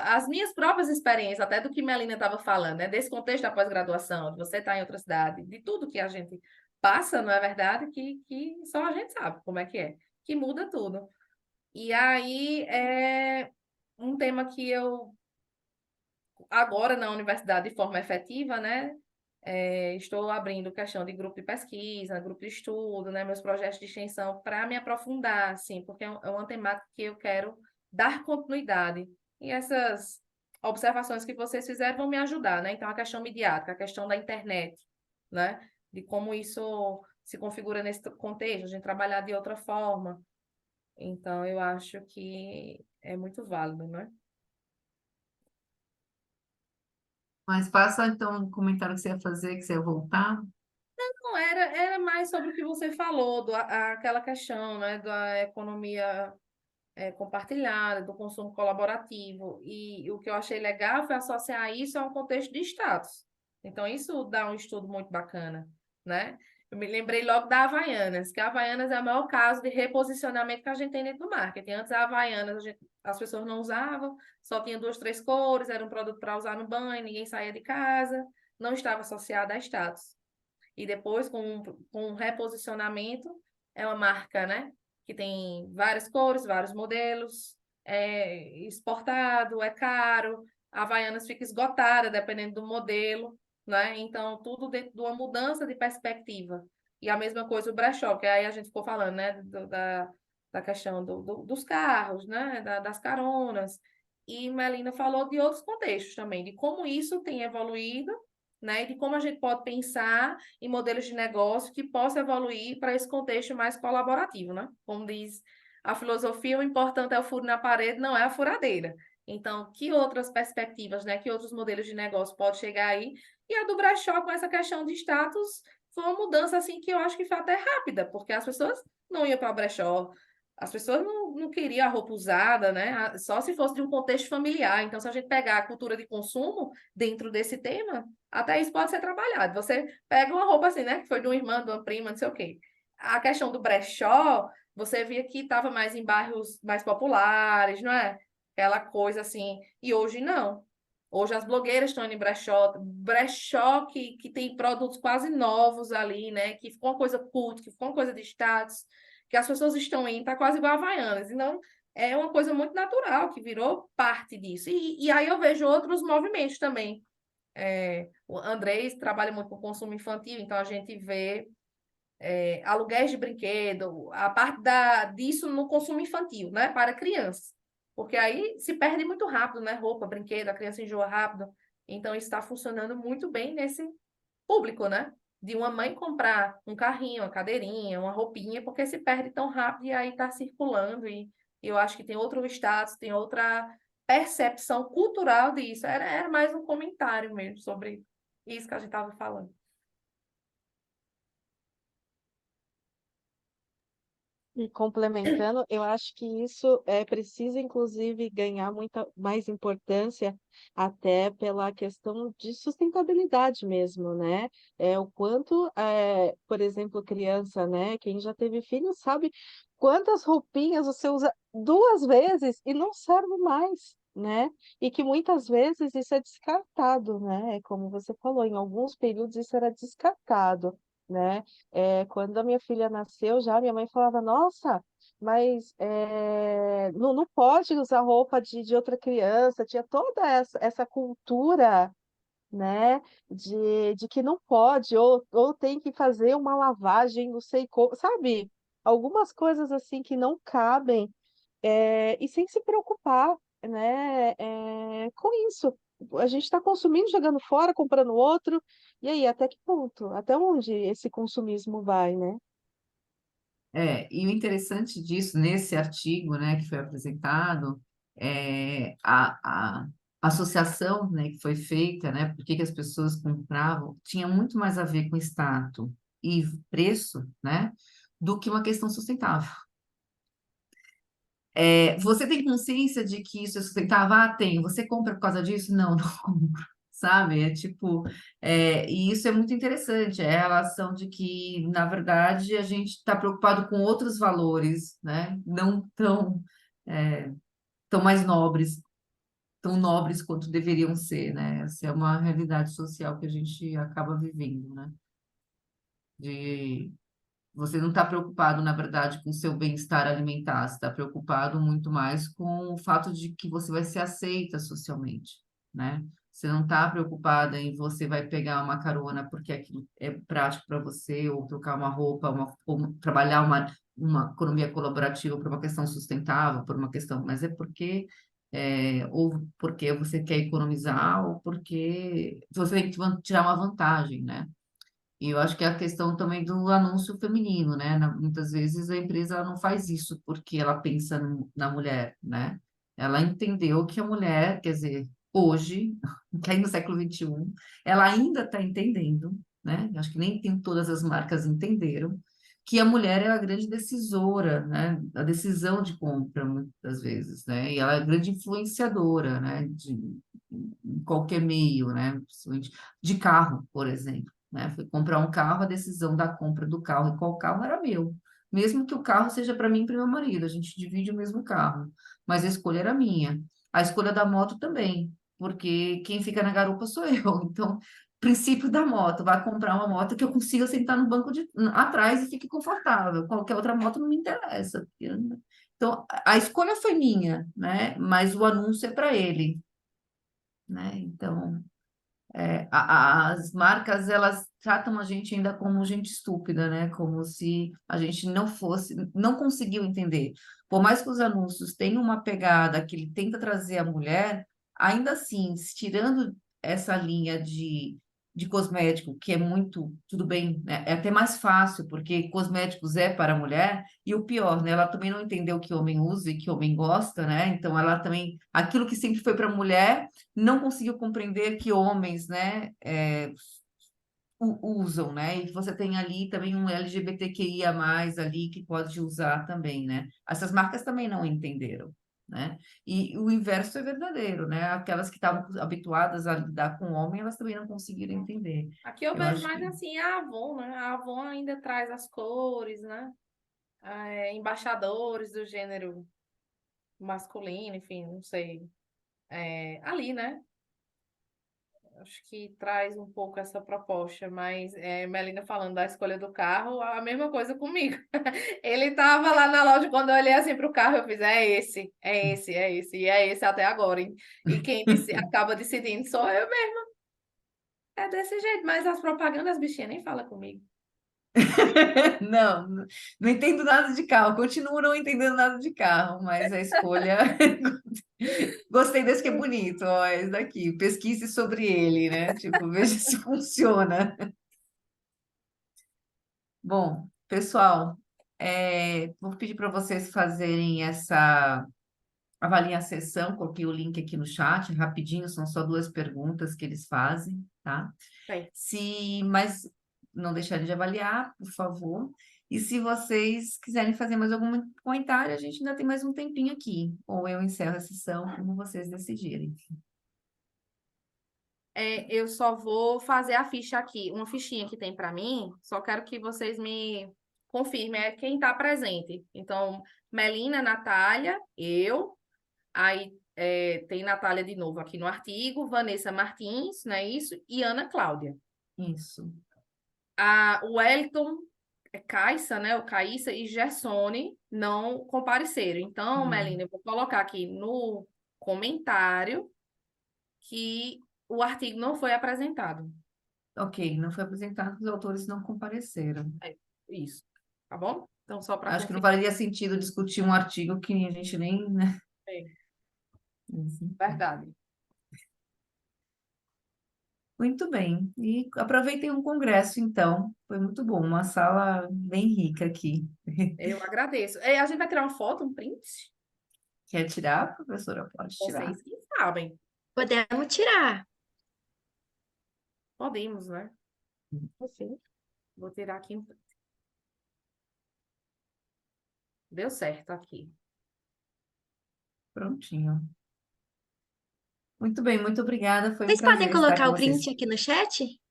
As minhas próprias experiências, até do que Melina estava falando, né? Desse contexto da pós-graduação, de você estar em outra cidade, de tudo que a gente passa, não é verdade? Que só a gente sabe como é, que muda tudo. E aí, um tema que eu agora na universidade de forma efetiva, né? Estou abrindo questão de grupo de pesquisa, grupo de estudo, né? Meus projetos de extensão para me aprofundar, assim, porque é uma temática que eu quero dar continuidade. E essas observações que vocês fizeram vão me ajudar, né? Então, a questão midiática, a questão da internet, né? De como isso se configura nesse contexto, a gente trabalhar de outra forma. Então, eu acho que é muito válido, né? Mas passa então um comentário que você ia fazer, que você ia voltar. Não, era mais sobre o que você falou, aquela questão, né, da economia compartilhada, do consumo colaborativo. E o que eu achei legal foi associar isso a um contexto de status. Então, isso dá um estudo muito bacana, né? Eu me lembrei logo da Havaianas, que a Havaianas é o maior caso de reposicionamento que a gente tem dentro do marketing. Antes a Havaianas as pessoas não usavam, só tinha 2, 3 cores, era um produto para usar no banho, ninguém saía de casa, não estava associada a status. E depois, com um reposicionamento, é uma marca, né? Que tem várias cores, vários modelos, é exportado, é caro, a Havaianas fica esgotada, dependendo do modelo, né? Então, tudo dentro de uma mudança de perspectiva. E a mesma coisa o brechó, que aí a gente ficou falando, né? Da questão dos carros, né? Das caronas. E Melina falou de outros contextos também, de como isso tem evoluído, né? E de como a gente pode pensar em modelos de negócio que possa evoluir para esse contexto mais colaborativo, né? Como diz a filosofia, o importante é o furo na parede, não é a furadeira. Então, que outras perspectivas, né? Que outros modelos de negócio pode chegar aí? E a do brechó com essa questão de status foi uma mudança assim que eu acho que foi até rápida, porque as pessoas não iam para o brechó, as pessoas não queriam a roupa usada, né? Só se fosse de um contexto familiar. Então, se a gente pegar a cultura de consumo dentro desse tema, até isso pode ser trabalhado. Você pega uma roupa assim, né? Que foi de uma irmã, de uma prima, não sei o quê. A questão do brechó, você via que estava mais em bairros mais populares, não é? Aquela coisa assim. E hoje não. Hoje as blogueiras estão indo em brechó que tem produtos quase novos ali, né? Que ficou uma coisa cult, que ficou uma coisa de status, que as pessoas estão indo, tá quase igual a Havaianas. Então, é uma coisa muito natural, que virou parte disso. E aí eu vejo outros movimentos também. O Andrés trabalha muito com consumo infantil, então a gente vê aluguéis de brinquedo, a parte disso no consumo infantil, né, para crianças. Porque aí se perde muito rápido, né, roupa, brinquedo, a criança enjoa rápido. Então isso está funcionando muito bem nesse público, né? De uma mãe comprar um carrinho, uma cadeirinha, uma roupinha, porque se perde tão rápido e aí está circulando. E eu acho que tem outro status, tem outra percepção cultural disso. Era mais um comentário mesmo sobre isso que a gente estava falando. E complementando, eu acho que isso precisa, inclusive, ganhar muita mais importância até pela questão de sustentabilidade mesmo, né? O quanto, por exemplo, criança, né? Quem já teve filho sabe quantas roupinhas você usa 2 vezes e não serve mais, né? E que muitas vezes isso é descartado, né? Como você falou, em alguns períodos isso era descartado, né? Quando a minha filha nasceu, já minha mãe falava, nossa, mas não pode usar roupa de outra criança, tinha toda essa cultura, né, de que não pode, ou tem que fazer uma lavagem, não sei como, sabe? Algumas coisas assim que não cabem, e sem se preocupar, né, com isso. A gente está consumindo, jogando fora, comprando outro, e aí, até que ponto? Até onde esse consumismo vai, né? E o interessante disso, nesse artigo, né, que foi apresentado, a associação, né, que foi feita, né, por que que as pessoas compravam, tinha muito mais a ver com status e preço, né, do que uma questão sustentável. Você tem consciência de que isso é sustentável? Ah, tem. Você compra por causa disso? Não, não compro. Sabe? E isso é muito interessante, é a relação de que, na verdade, a gente está preocupado com outros valores, né? Não é, tão mais nobres, tão nobres quanto deveriam ser, né? Essa é uma realidade social que a gente acaba vivendo, né? De Você não está preocupado, na verdade, com o seu bem-estar alimentar, você está preocupado muito mais com o fato de que você vai ser aceita socialmente, né? Você não está preocupada em você vai pegar uma carona porque aquilo é prático para você, ou trocar uma roupa, ou trabalhar uma economia colaborativa por uma questão sustentável, por uma questão, mas é porque ou porque você quer economizar, ou porque você tem que tirar uma vantagem, né? E eu acho que é a questão também do anúncio feminino, né? Muitas vezes a empresa ela não faz isso porque ela pensa na mulher, né? Ela entendeu que a mulher, quer dizer, hoje, que aí no século XXI, ela ainda está entendendo, né? Eu acho que nem tem todas as marcas entenderam que a mulher é a grande decisora, né? A decisão de compra, muitas vezes, né? E ela é a grande influenciadora, né? Em qualquer meio, né? Principalmente de carro, por exemplo, né? Fui comprar um carro, a decisão da compra do carro e qual carro era meu. Mesmo que o carro seja para mim e para meu marido, a gente divide o mesmo carro, mas a escolha era minha. A escolha da moto também, porque quem fica na garupa sou eu. Então, princípio da moto, vai comprar uma moto que eu consiga sentar no banco atrás e fique confortável. Qualquer outra moto não me interessa. Então, a escolha foi minha, né? Mas o anúncio é para ele, né? Então, as marcas, elas tratam a gente ainda como gente estúpida, né? Como se a gente não conseguiu entender. Por mais que os anúncios tenham uma pegada que ele tenta trazer a mulher, ainda assim, tirando essa linha de cosmético, que é muito, tudo bem, né? É até mais fácil, porque cosméticos é para a mulher, e o pior, né? Ela também não entendeu que homem usa e que homem gosta, né? Então, ela também, aquilo que sempre foi para a mulher, não conseguiu compreender que homens, né, usam, né? E você tem ali também um LGBTQIA+, ali que pode usar também, né? Essas marcas também não entenderam, né? E o inverso é verdadeiro, né? Aquelas que estavam habituadas a lidar com homem, elas também não conseguiram entender. Aqui eu Eu vejo acho mais que assim a Avon, né? A Avon ainda traz as cores, né? Embaixadores do gênero masculino, enfim, não sei. Ali, né? Acho que traz um pouco essa proposta, mas Melina falando da escolha do carro, a mesma coisa comigo. Ele estava lá na loja, quando eu olhei assim para o carro, eu fiz, é esse, é esse, é esse, e é esse até agora, hein? E quem acaba decidindo sou eu mesmo. É desse jeito, mas as propagandas, bichinha, nem fala comigo. não, não entendo nada de carro, continuo não entendendo nada de carro, mas a escolha. Gostei desse que é bonito, ó, esse daqui. Pesquise sobre ele, né? Tipo, veja se funciona. Bom, pessoal, vou pedir para vocês fazerem avaliem a sessão, coloquei o link aqui no chat, rapidinho, são só 2 perguntas que eles fazem, tá? Certo. Mas não deixarem de avaliar, por favor. E se vocês quiserem fazer mais algum comentário, a gente ainda tem mais um tempinho aqui. Ou eu encerro a sessão, como vocês decidirem. Eu só vou fazer a ficha aqui, uma fichinha que tem para mim, só quero que vocês me confirmem quem está presente. Então, Melina, Natália, eu, aí tem Natália de novo aqui no artigo, Vanessa Martins, não é isso? E Ana Cláudia. Isso. O Wellington, Caissa, né? O Caissa e Gersone não compareceram. Então, Melina, eu vou colocar aqui no comentário que o artigo não foi apresentado. Ok, não foi apresentado, os autores não compareceram. Isso, tá bom? Então, só para Acho que não faria sentido discutir um artigo que a gente nem, né? Verdade. Muito bem. E aproveitem o congresso, então. Foi muito bom, uma sala bem rica aqui. Eu agradeço. A gente vai tirar uma foto, um print? Quer tirar, professora? Pode tirar. Vocês que sabem. Podemos tirar. Podemos, né? Sim. Vou tirar aqui um print. Deu certo aqui. Prontinho. Muito bem, muito obrigada. Foi um Vocês podem prazer estar colocar com o vocês. print aqui no chat?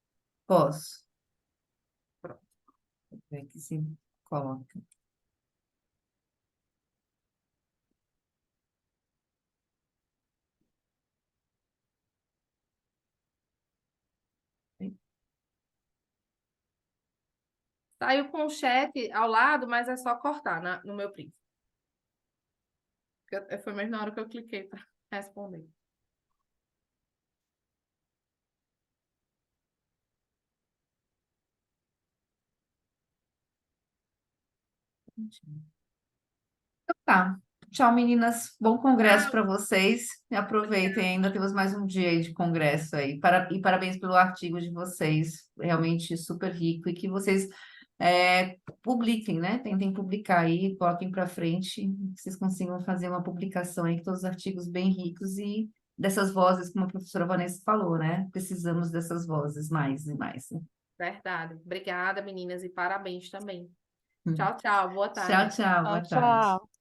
Posso. Pronto. Vou ver aqui se coloca. Saiu com o chat ao lado, mas é só cortar no meu print. Foi mesmo na hora que eu cliquei para responder. Então tá. Tchau, meninas. Bom congresso para vocês. E aproveitem, ainda temos mais um dia aí de congresso aí. E parabéns pelo artigo de vocês, realmente super rico. E que vocês publiquem, né? Tentem publicar aí, coloquem para frente, que vocês consigam fazer uma publicação aí, com todos os artigos bem ricos e dessas vozes, como a professora Vanessa falou, né? Precisamos dessas vozes mais e mais. Né? Verdade. Obrigada, meninas, e parabéns também. Tchau, tchau. Boa Tchau, tarde. tchau. Boa Tchau, tarde. tchau.